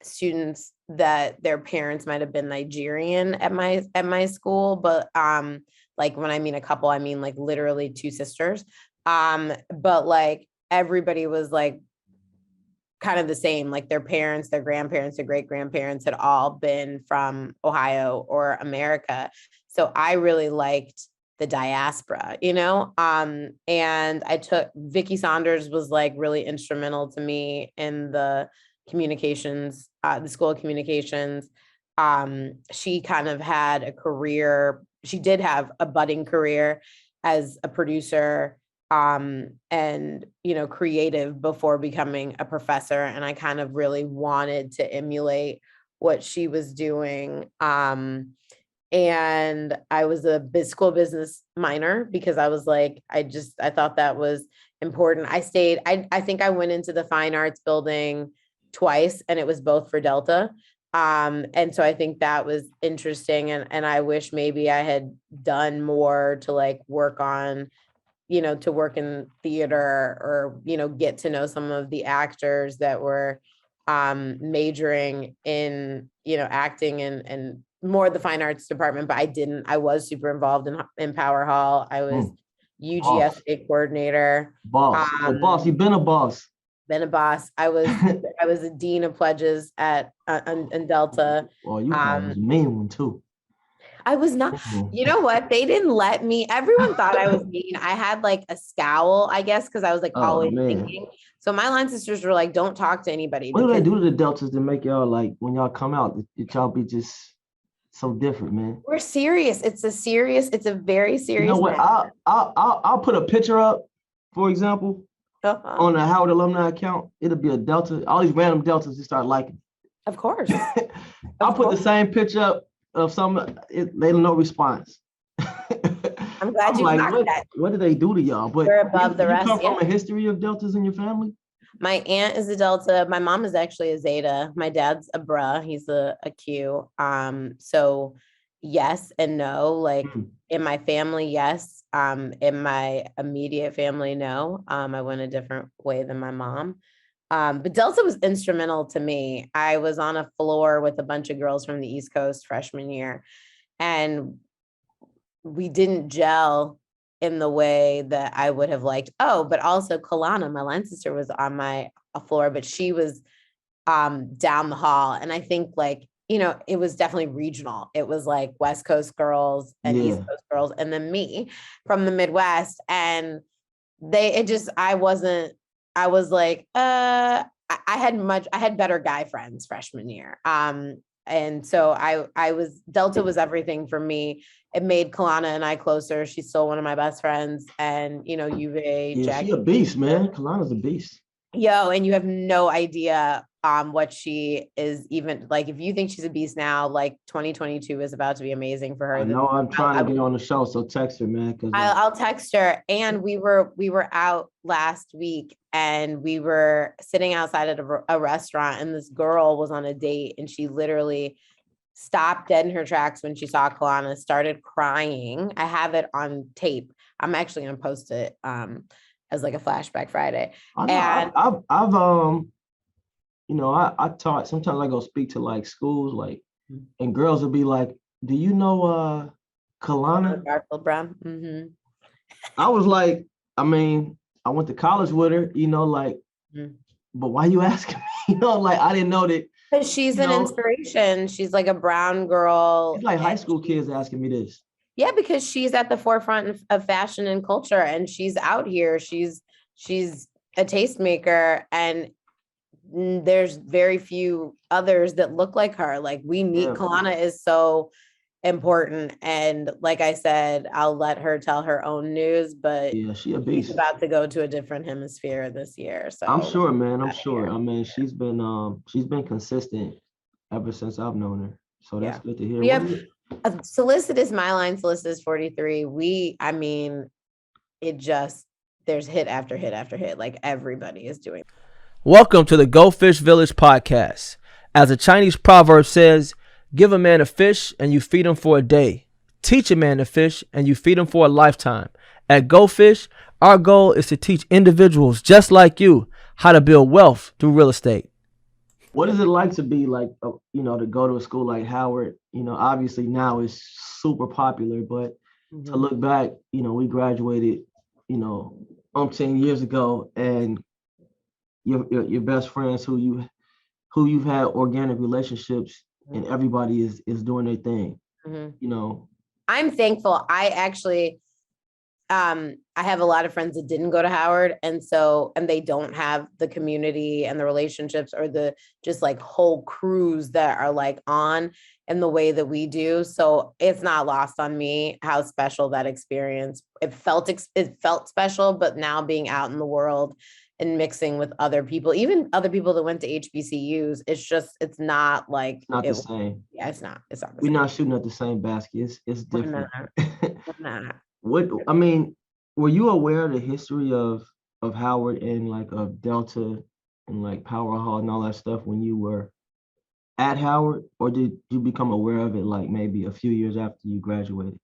students that their parents might have been Nigerian at my school, but like when I mean a couple, I mean like literally two sisters. But like everybody was like kind of the same, like their parents, their grandparents, their great grandparents had all been from Ohio or America. So I really liked the diaspora, you know? And I took Vicky Saunders was like really instrumental to me in the communications, the School of Communications. She kind of had a career. She did have a budding career as a producer, and, you know, creative before becoming a professor. And I kind of really wanted to emulate what she was doing. And I was a school business minor because I was like, I thought that was important. I think I went into the fine arts building twice, and it was both for Delta. And so I think that was interesting. And I wish maybe I had done more to like work on, to work in theater or, get to know some of the actors that were majoring in, acting and more the fine arts department, but I was super involved in Power Hall. I was UGSA coordinator. Boss. Boss, you've been a boss. Been a boss. I was a dean of pledges at in Delta. Well, you was a mean one too. I was not, you know what? They didn't let me. Everyone thought I was mean. I had like a scowl, I guess, because I was like always thinking. So my line sisters were like, don't talk to anybody. What do they do to the Deltas to make y'all like when y'all come out, y'all be just so different, man? We're serious. It's a very serious. You know what? I'll put a picture up, for example, on the Howard alumni account. It'll be a Delta. All these random Deltas just start liking. Of course. I'll put the same picture up of they don't know response. I'm glad you like that. What do they do to y'all? But we're above the rest. You come from a history of Deltas in your family? My aunt is a Delta. My mom is actually a Zeta. My dad's a Bra. He's a Q. So yes and no. Like in my family, yes. In my immediate family, no. I went a different way than my mom. But Delta was instrumental to me. I was on a floor with a bunch of girls from the East Coast freshman year, and we didn't gel in the way that I would have liked. Oh, but also Kalana, my line sister, was on my floor, but she was down the hall. And I think like, it was definitely regional. It was like West Coast girls and East Coast girls, and then me from the Midwest. And I was like, I had better guy friends freshman year. And so Delta was everything for me. It made Kalana and I closer. She's still one of my best friends. And, UVA. Yeah, she a beast, man. Kalana's a beast. Yo, and you have no idea what she is even like. If you think she's a beast now, like 2022 is about to be amazing for her. I know. I'm trying to get on the show, so text her, man. I'll text her. And we were out last week, and we were sitting outside at a restaurant, and this girl was on a date, and she literally stopped dead in her tracks when she saw Kalana, started crying. I have it on tape. I'm actually gonna post it as like a flashback Friday. I've I taught. Sometimes I go speak to like schools, like, and girls will be like, "Do you know Kalana?" Garfield Brown. Mm-hmm. I was like, I went to college with her, but why you asking me? Like I didn't know that. Because she's an inspiration. She's like a brown girl. It's like high school kids asking me this. Yeah, because she's at the forefront of fashion and culture, and she's out here. She's a tastemaker, and there's very few others that look like her. Like Kalana is so important. And like I said, I'll let her tell her own news, but yeah, she a beast. She's about to go to a different hemisphere this year. So I'm sure, man. I'm sure. She's been consistent ever since I've known her. So that's good to hear. We have Solicitous, my line Solicitous 43. There's hit after hit after hit. Like everybody is doing. Welcome to the Goldfish Village podcast. As a Chinese proverb says, give a man a fish and you feed him for a day. Teach a man to fish and you feed him for a lifetime. At Goldfish, our goal is to teach individuals just like you how to build wealth through real estate. What is it like to be like, to go to a school like Howard? Obviously now it's super popular, but to look back, we graduated, umpteen years ago, and your best friends who you've had organic relationships, and everybody is doing their thing. I'm thankful. I actually I have a lot of friends that didn't go to Howard, and they don't have the community and the relationships or the just like whole crews that are like on in the way that we do. So it's not lost on me how special that experience. It felt special, but now being out in the world and mixing with other people, even other people that went to HBCUs, it's not like the same. Yeah, it's not the same. We're not shooting at the same basket. It's different. We're not. Were you aware of the history of of Howard and like of Delta and like Power Hall and all that stuff when you were at Howard, or did you become aware of it like maybe a few years after you graduated?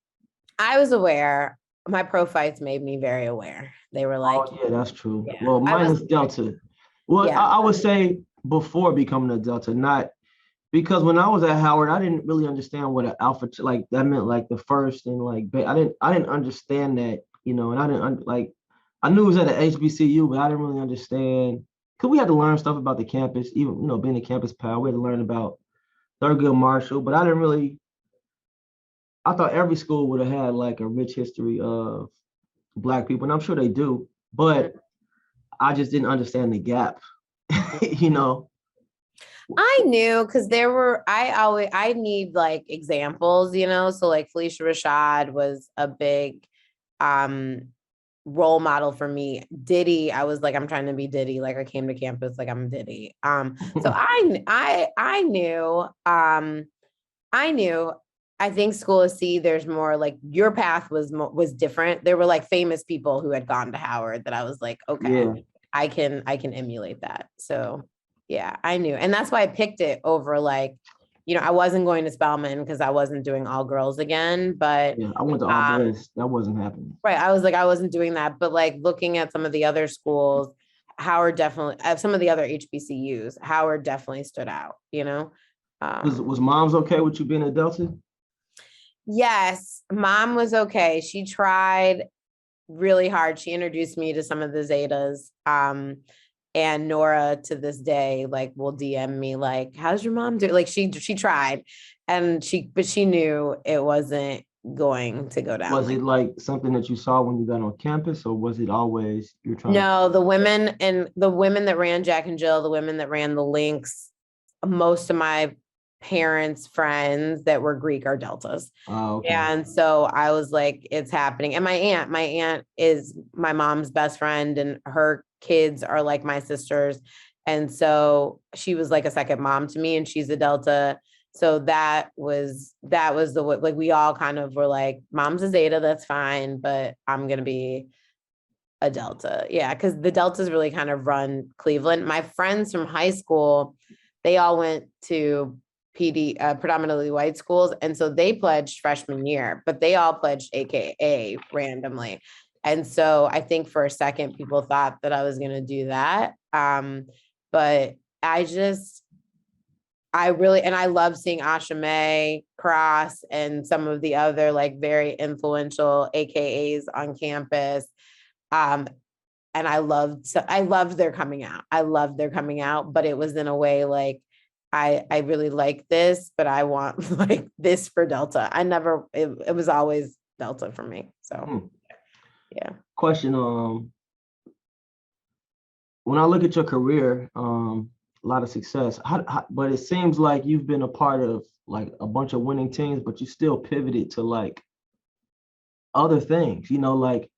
I was aware. My pro fights made me very aware. They were like, Oh yeah, that's true. yeah, Well, I minus was, Delta. Well, yeah. I would say before becoming a Delta, not because when I was at Howard, I didn't really understand what an alpha like that meant, like the first and like I didn't understand that, and I didn't like I knew it was at an HBCU, but I didn't really understand because we had to learn stuff about the campus, even being a campus pal, we had to learn about Thurgood Marshall, but I didn't really. I thought every school would have had like a rich history of Black people, and I'm sure they do, Mhm. but I just didn't understand the gap, you know. I knew because I need like examples, so like Felicia Rashad was a big um role model for me. Diddy, I was like, I'm trying to be Diddy. Like I came to campus like I'm Diddy. So I knew. I think School of C, there's more like your path was different. There were like famous people who had gone to Howard that I was like, okay, Yeah, I can emulate that. So yeah, I knew. And that's why I picked it over like, I wasn't going to Spelman because I wasn't doing all girls again, but yeah. I went to all boys. That wasn't happening. right, I was like, I wasn't doing that. But like looking at some of the other schools, Howard definitely, some of the other HBCUs, Howard definitely stood out. Was mom's okay with you being a Delta? Yes, mom was okay. She tried really hard. She introduced me to some of the Zetas. And Nora to this day, like, will DM me, like, how's your mom doing? Like she tried but she knew it wasn't going to go down Was like it like something that you saw when you got on campus, or was it always you're trying to? no, the women that ran Jack and Jill, the women that ran the Lynx, most of my parents' friends that were Greek are Deltas. Oh, okay. And so I was like, it's happening. And my aunt is my mom's best friend, and her kids are like my sisters. And so she was like a second mom to me, and she's a Delta. So that was like we all kind of were like, mom's a Zeta, that's fine, but I'm gonna be a Delta. Yeah, because the Deltas really kind of run Cleveland. My friends from high school, they all went to predominantly white schools. And so they pledged freshman year, but they all pledged AKA randomly. And so I think for a second, people thought that I was going to do that. But and I love seeing Asha May Cross and some of the other like very influential AKAs on campus. Um, and I loved their coming out. I loved their coming out, but it was in a way like I really like this, but I want like this for Delta. It was always Delta for me. So yeah. Question. When I look at your career, a lot of success. But it seems like you've been a part of like a bunch of winning teams, but you still pivoted to like other things. Like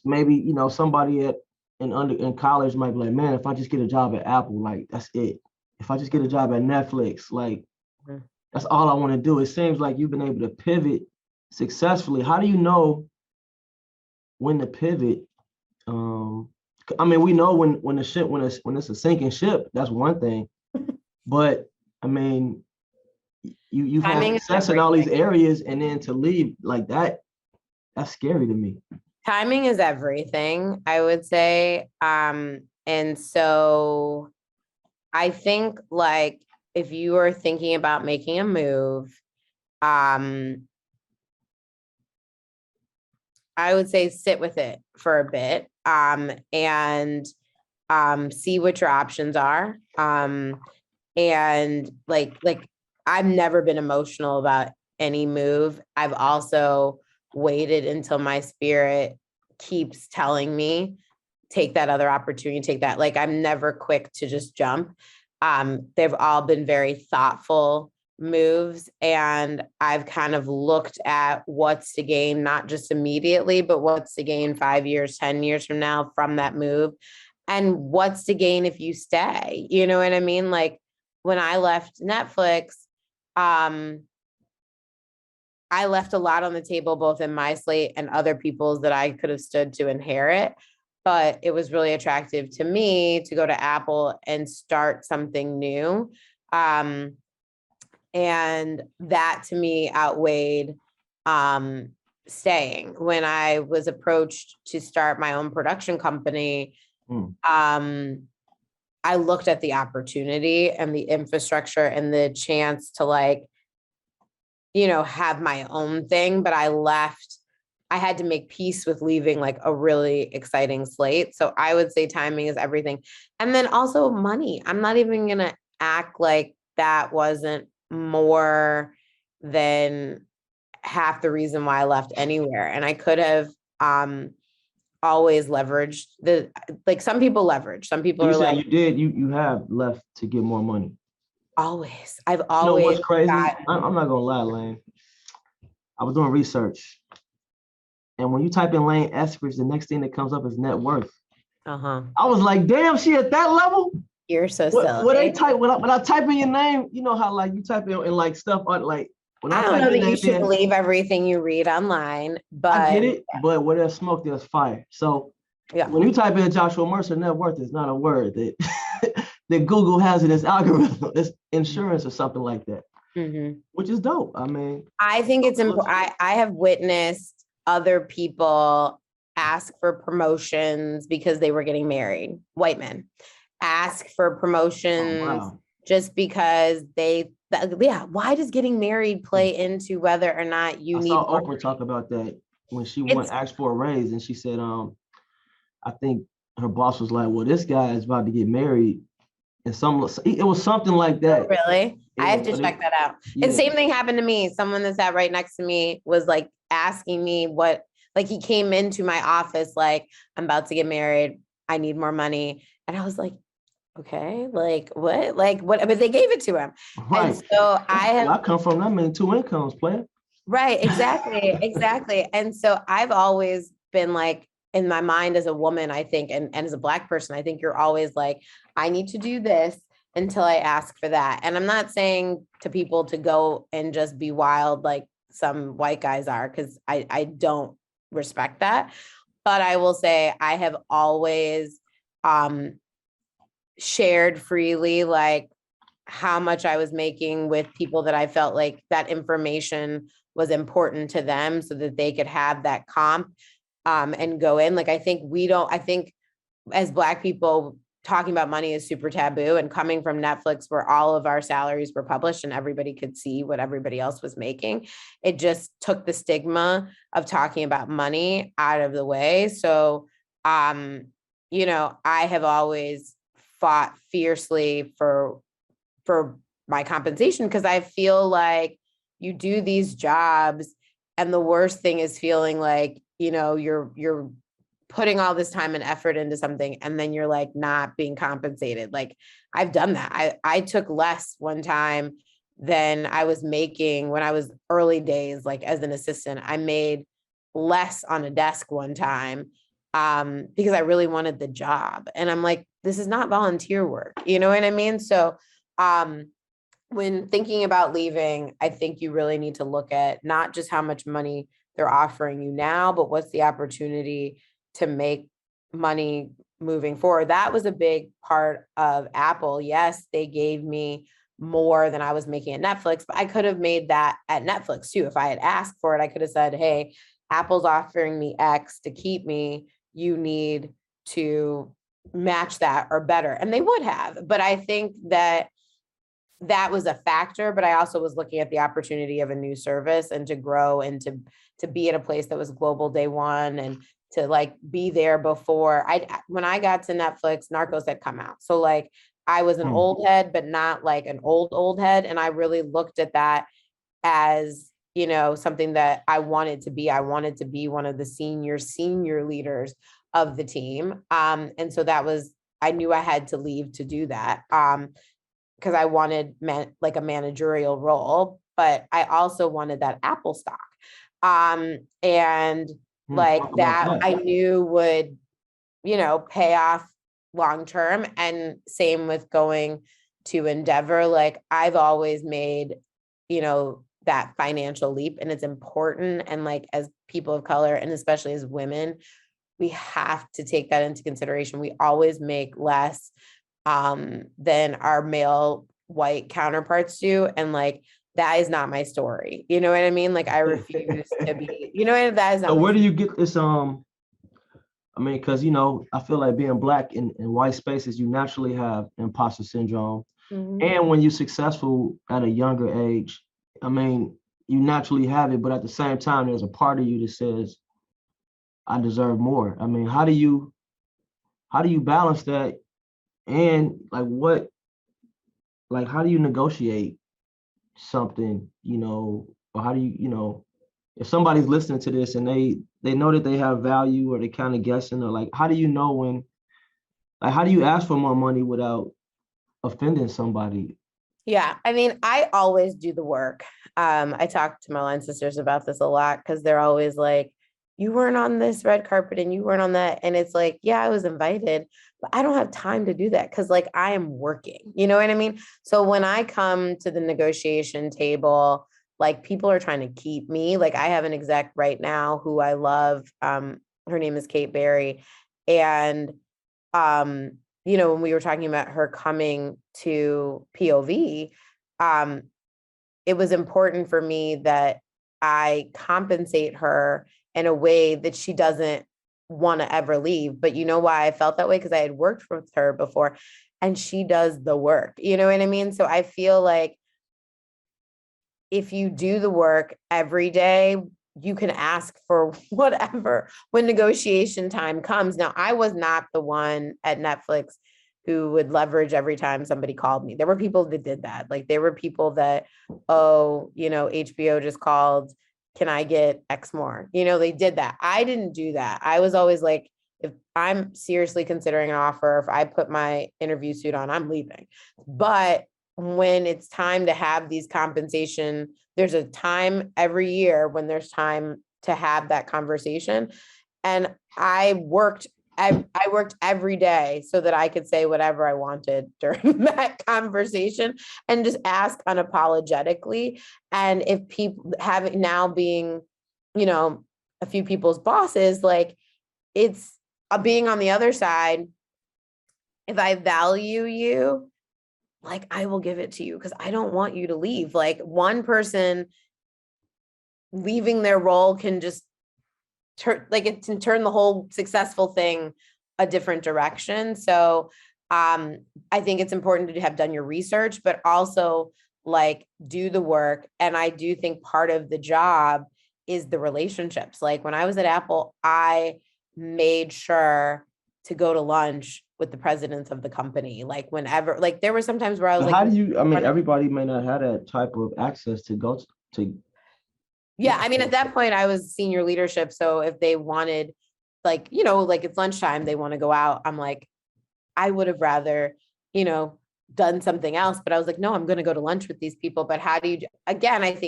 maybe somebody in college might be like, man, if I just get a job at Apple, like that's it. If I just get a job at Netflix, like that's all I want to do. It seems like you've been able to pivot successfully. How do you know when to pivot? I mean, we know when it's a sinking ship, that's one thing. But I mean, you've had Timing is success in all these everything. areas, and then to leave like that, that's scary to me. Timing is everything, I would say. And so I think like if you are thinking about making a move, I would say sit with it for a bit, and see what your options are. And like I've never been emotional about any move. I've also waited until my spirit keeps telling me, take that other opportunity, take that. Like I'm never quick to just jump. They've all been very thoughtful moves, and I've kind of looked at what's to gain, not just immediately, but what's to gain 5 years, 10 years from now from that move, and what's to gain if you stay. You know what I mean? Like when I left Netflix, um, I left a lot on the table, both in my slate and other people's that I could have stood to inherit. but it was really attractive to me to go to Apple and start something new. And that to me outweighed staying. When I was approached to start my own production company, I looked at the opportunity and the infrastructure and the chance to like, have my own thing, but I had to make peace with leaving like a really exciting slate. So I would say timing is everything. And then also money. I'm not even going to act like that wasn't more than half the reason why I left anywhere. And I could have always leveraged some people leverage. Some people You are said like, you did, you have left to get more money. always. I've You know always what's crazy? gotten- I'm not gonna lie, Layne. I was doing research, and when you type in Layne Eskridge, the next thing that comes up is net worth. Uh-huh. I was like, damn, she at that level? You're so What silly. they type when I type in your name, you know how like you type in like stuff on like when I I don't type know your that you name should in, believe everything you read online, I but get it, but where there's smoke, there's fire. So yeah. when you type in Joshua Mercer, net worth is not a word that that Google has in its algorithm. It's insurance or something like that, which is dope. I mean, I think it's important. I have witnessed other people ask for promotions because they were getting married, white men ask for promotions just because why does getting married play into whether or not you need saw Oprah talk about that when she asked for a raise, and she said, I think her boss was like, well, this guy is about to get married. And it was something like that. Really? I have to check that out. And same thing happened to me. Someone that sat right next to me was like asking me he came into my office, like, I'm about to get married. I need more money. And I was like, okay, like what? But they gave it to him. Right. And so I come from that many two incomes, player. Right, exactly. And so I've always been like, in my mind as a woman, I think, and as a Black person, I think you're always like, I need to do this until I ask for that. And I'm not saying to people to go and just be wild like some white guys are, because I don't respect that. But I will say I have always shared freely like how much I was making with people that I felt like that information was important to them so that they could have that comp and go in. Like, I think as Black people, talking about money is super taboo, and coming from Netflix where all of our salaries were published and everybody could see what everybody else was making, it just took the stigma of talking about money out of the way. So, I have always fought fiercely for my compensation, because I feel like you do these jobs and the worst thing is feeling like, you're putting all this time and effort into something and then you're like not being compensated. Like, I've done that. I took less one time than I was making when I was early days, like as an assistant. I made less on a desk one time because I really wanted the job. And I'm like, this is not volunteer work. You know what I mean? So when thinking about leaving, I think you really need to look at not just how much money they're offering you now, but what's the opportunity to make money moving forward. That was a big part of Apple. Yes, they gave me more than I was making at Netflix, but I could have made that at Netflix too. If I had asked for it, I could have said, hey, Apple's offering me X to keep me. You need to match that or better. And they would have. But I think that was a factor, but I also was looking at the opportunity of a new service and to grow and to be at a place that was global day one, and to like be there before when I got to Netflix, Narcos had come out. So like I was an old head, but not like an old head. And I really looked at that as, something that I wanted to be. I wanted to be one of the senior leaders of the team. And so I knew I had to leave to do that. Because I wanted like a managerial role, but I also wanted that Apple stock. And like that I knew would, pay off long-term. And same with going to Endeavor. Like I've always made, that financial leap, and it's important. And like, as people of color, and especially as women, we have to take that into consideration. We always make less than our male white counterparts do. And like, that is not my story. You know what I mean? Like I refuse to be, that is not. So where do you get this? I mean, because I feel like being Black in white spaces, you naturally have imposter syndrome. Mhm. And when you're successful at a younger age, I mean, you naturally have it, but at the same time, there's a part of you that says, I deserve more. I mean, how do you balance that? And how do you negotiate something, or how do if somebody's listening to this and they know that they have value, or they kind of guessing, or like, how do you know when, like, how do you ask for more money without offending somebody? Yeah. I mean, I always do the work. I talk to my line sisters about this a lot because they're always like, you weren't on this red carpet and you weren't on that. And it's like, yeah, I was invited, but I don't have time to do that because like I am working, you know what I mean? So when I come to the negotiation table, like people are trying to keep me. Like I have an exec right now who I love. Her name is Kate Berry. And when we were talking about her coming to POV, it was important for me that I compensate her in a way that she doesn't want to ever leave. But you know why I felt that way? Because I had worked with her before and she does the work. You know what I mean? So I feel like if you do the work every day, you can ask for whatever when negotiation time comes. Now, I was not the one at Netflix who would leverage every time somebody called me. There were people that did that. Like there were people that, HBO just called, can I get X more? They did that. I didn't do that. I was always like, if I'm seriously considering an offer, if I put my interview suit on, I'm leaving. But when it's time to have these compensation, there's a time every year when there's time to have that conversation. And I worked every day so that I could say whatever I wanted during that conversation and just ask unapologetically. And if people have now being, a few people's bosses, like it's being on the other side. If I value you, like I will give it to you because I don't want you to leave. Like one person leaving their role can just it can turn the whole successful thing a different direction. So I think it's important to have done your research, but also like do the work. And I do think part of the job is the relationships. Like when I was at Apple, I made sure to go to lunch with the presidents of the company. Like whenever, like there were some times where I was But like, how do you, I mean, everybody may not have that type of access to go to. yeah, I mean, at that point I was senior leadership. So if they wanted like, like it's lunchtime, they want to go out. I'm like, I would have rather, done something else, but I was like, no, I'm going to go to lunch with these people. But how do you, again, that's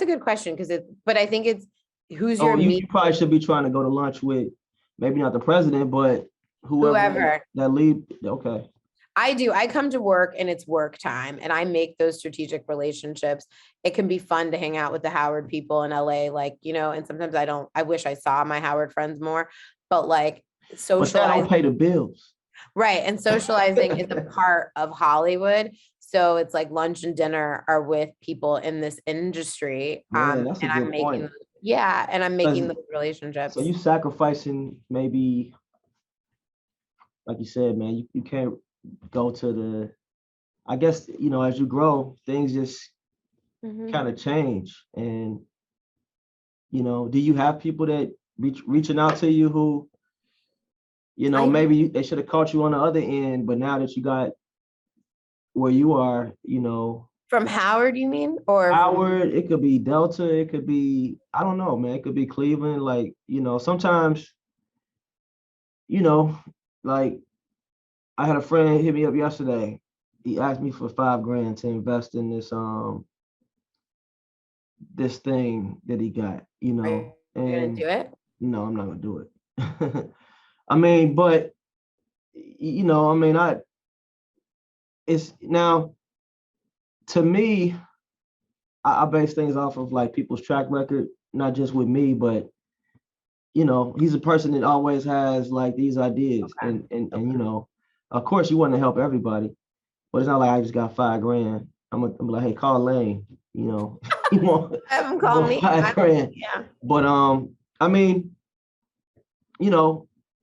a good question. But I think it's who's your You probably should be trying to go to lunch with maybe not the president, but whoever that lead. Okay. I do. I come to work and it's work time and I make those strategic relationships. It can be fun to hang out with the Howard people in LA, and sometimes I wish I saw my Howard friends more, but like socializing. But that don't pay the bills. Right. And socializing is a part of Hollywood. So it's like lunch and dinner are with people in this industry. Yeah, that's a good point. And I'm making those relationships. So you sacrificing maybe, like you said, man, you can't go to the, I guess, as you grow, things just kind of change. And, do you have people that reaching out to you who, maybe they should have caught you on the other end, but now that you got where you are, From Howard, you mean? Or Howard, it could be Delta, it could be, I don't know, man, it could be Cleveland. Like, sometimes, like I had a friend hit me up yesterday. He asked me for $5,000 to invest in this thing that he got, Are you gonna do it? No, I'm not gonna do it. I mean, but it's now, to me, I base things off of like people's track record, not just with me, but he's a person that always has like these ideas, and of course you want to help everybody, but it's not like I just got $5,000. I'm like, hey, call Layne, you want, Have him you call want me. $5,000. Yeah. But I mean,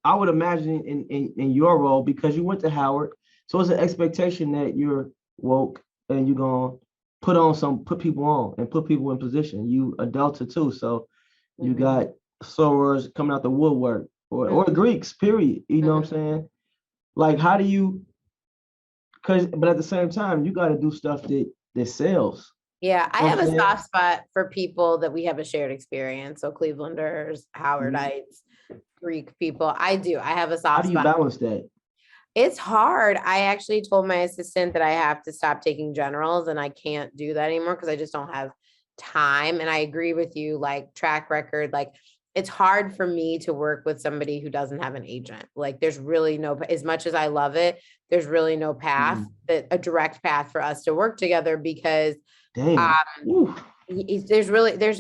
I would imagine in your role, because you went to Howard, so it's an expectation that you're woke and you're gonna put people on and put people in position. You a Delta too, so you got sorors coming out the woodwork, or Greeks, period. You know what I'm saying? Like, how do you? But at the same time, you got to do stuff that sells. Yeah, I You know have what a I'm saying? soft spot for people that we have a shared experience. So Clevelanders, Howardites, Greek people. I do. I have a How soft do you spot. balance that? It's hard. I actually told my assistant that I have to stop taking generals and I can't do that anymore because I just don't have time. And I agree with you, like track record, like it's hard for me to work with somebody who doesn't have an agent. Like there's really no, as much as I love it, there's really no path, that a direct path for us to work together because Damn. Ooh. there's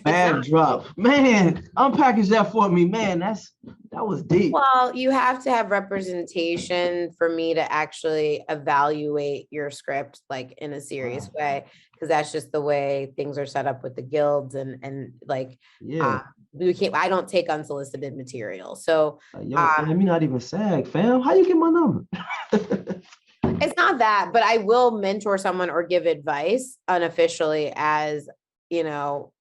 Bad drop. Man, unpackage that for me, man. That was deep. Well, you have to have representation for me to actually evaluate your script like in a serious way, because that's just the way things are set up with the guilds and like I don't take unsolicited material. So fam, you're not even SAG, fam. How you get my number? it's not that, but I will mentor someone or give advice unofficially as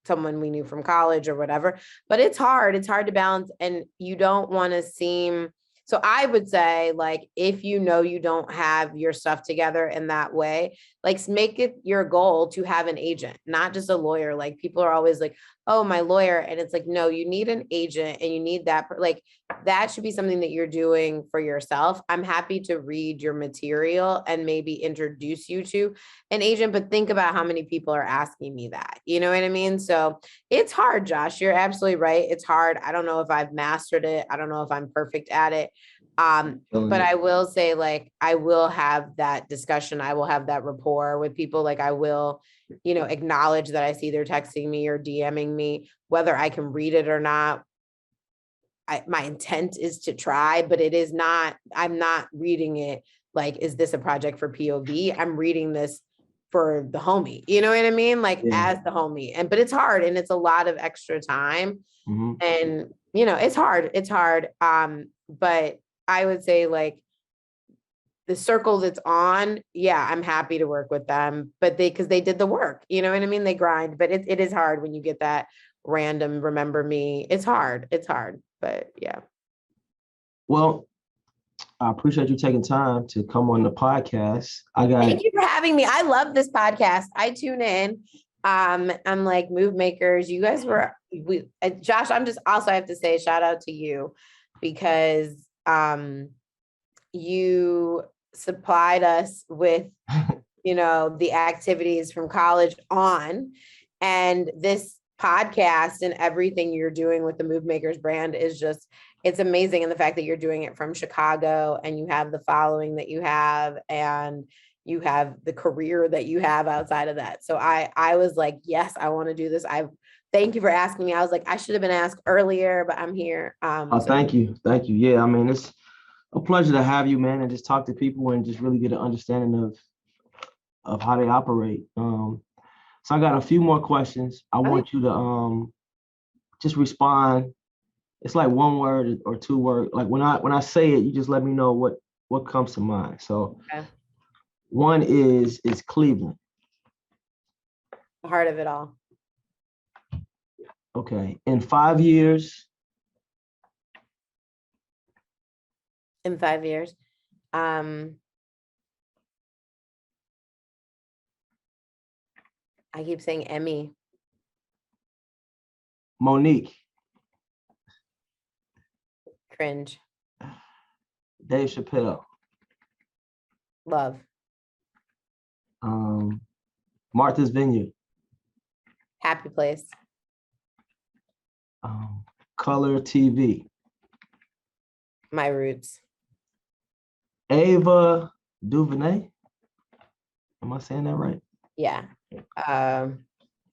someone we knew from college or whatever, but it's hard to balance, and you don't want to seem, so I would say, like, if you don't have your stuff together in that way, like make it your goal to have an agent, not just a lawyer. Like people are always like, oh, my lawyer. And it's like, no, you need an agent, and you need that, like, that should be something that you're doing for yourself. I'm happy to read your material and maybe introduce you to an agent, but think about how many people are asking me that. You know what I mean? So it's hard, Josh. You're absolutely right. It's hard. I don't know if I've mastered it. I don't know if I'm perfect at it. But I will say, like, I will have that discussion. I will have that rapport with people. Like I will, acknowledge that I see they're texting me or DMing me, whether I can read it or not. My intent is to try, but it is not, I'm not reading it like, is this a project for POV? I'm reading this for the homie. You know what I mean? Like as the homie. But it's hard, and it's a lot of extra time. And it's hard. But I would say, like, the circle that's on, I'm happy to work with them, but because they did the work, you know what I mean? They grind, but it is hard when you get that random remember me. It's hard, but yeah. Well, I appreciate you taking time to come on the podcast. Thank you for having me. I love this podcast. I tune in. I'm like Move Makers. You guys were Josh, I have to say shout out to you because you supplied us with the activities from college on, and this podcast and everything you're doing with the Move Makers brand is just, it's amazing. And the fact that you're doing it from Chicago, and you have the following that you have, and you have the career that you have outside of that. So I was like, yes, I want to do this. Thank you for asking me. I was like, I should have been asked earlier, but I'm here. Thank you. Yeah, I mean, it's a pleasure to have you, man, and just talk to people and just really get an understanding of how they operate. So I got a few more questions. I want you to just respond. It's like one word or two words. Like when I say it, you just let me know what comes to mind. So one is Cleveland. The heart of it all. Okay. In 5 years. In 5 years. I keep saying Emmy. Monique. Cringe. Dave Chappelle. Love. Martha's Vineyard. Happy place. Color TV. My roots. Ava DuVernay. Am I saying that right? Yeah.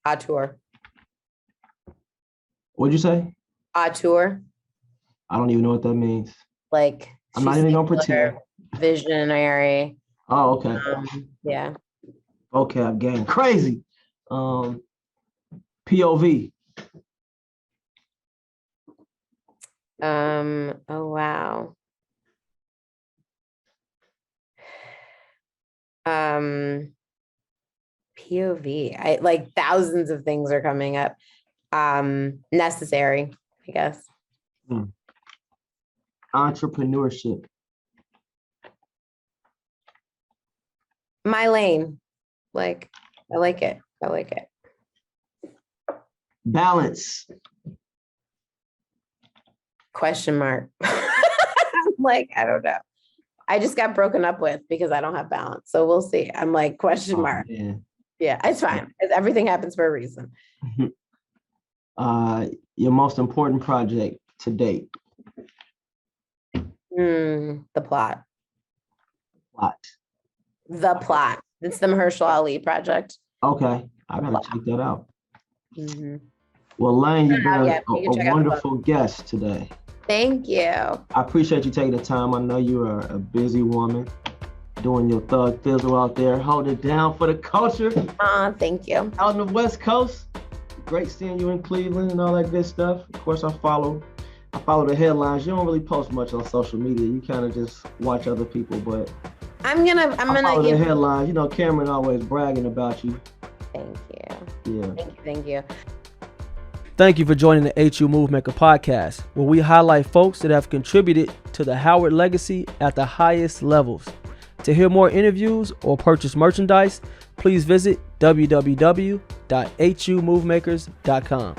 Auteur. What'd you say? Auteur. I don't even know what that means. Like I'm not even gonna pretend. Visionary. Oh, okay. Yeah. Vocab game. Crazy. POV. Oh wow. POV. I like thousands of things are coming up. Necessary, I guess. Entrepreneurship. My lane. Like, I like it. I like it. Balance. Question mark. Like, I don't know. I just got broken up with because I don't have balance. So we'll see. I'm like, question mark. Yeah, it's fine. Everything happens for a reason. Your most important project to date. The plot. What? The plot. It's the Mahershala Ali project. Okay, I gotta check that out. Well, Layne, you've been a wonderful guest today. Thank you. I appreciate you taking the time. I know you are a busy woman, doing your thug thizzle out there, holding it down for the culture. Thank you. Out on the West Coast. Great seeing you in Cleveland and all that good stuff. Of course, I follow the headlines. You don't really post much on social media. You kind of just watch other people, but I'm gonna follow the headlines. You know, Cameron always bragging about you. Thank you. Yeah. Thank you. Thank you for joining the HU Movemaker podcast, where we highlight folks that have contributed to the Howard legacy at the highest levels. To hear more interviews or purchase merchandise, please visit www.humovemakers.com.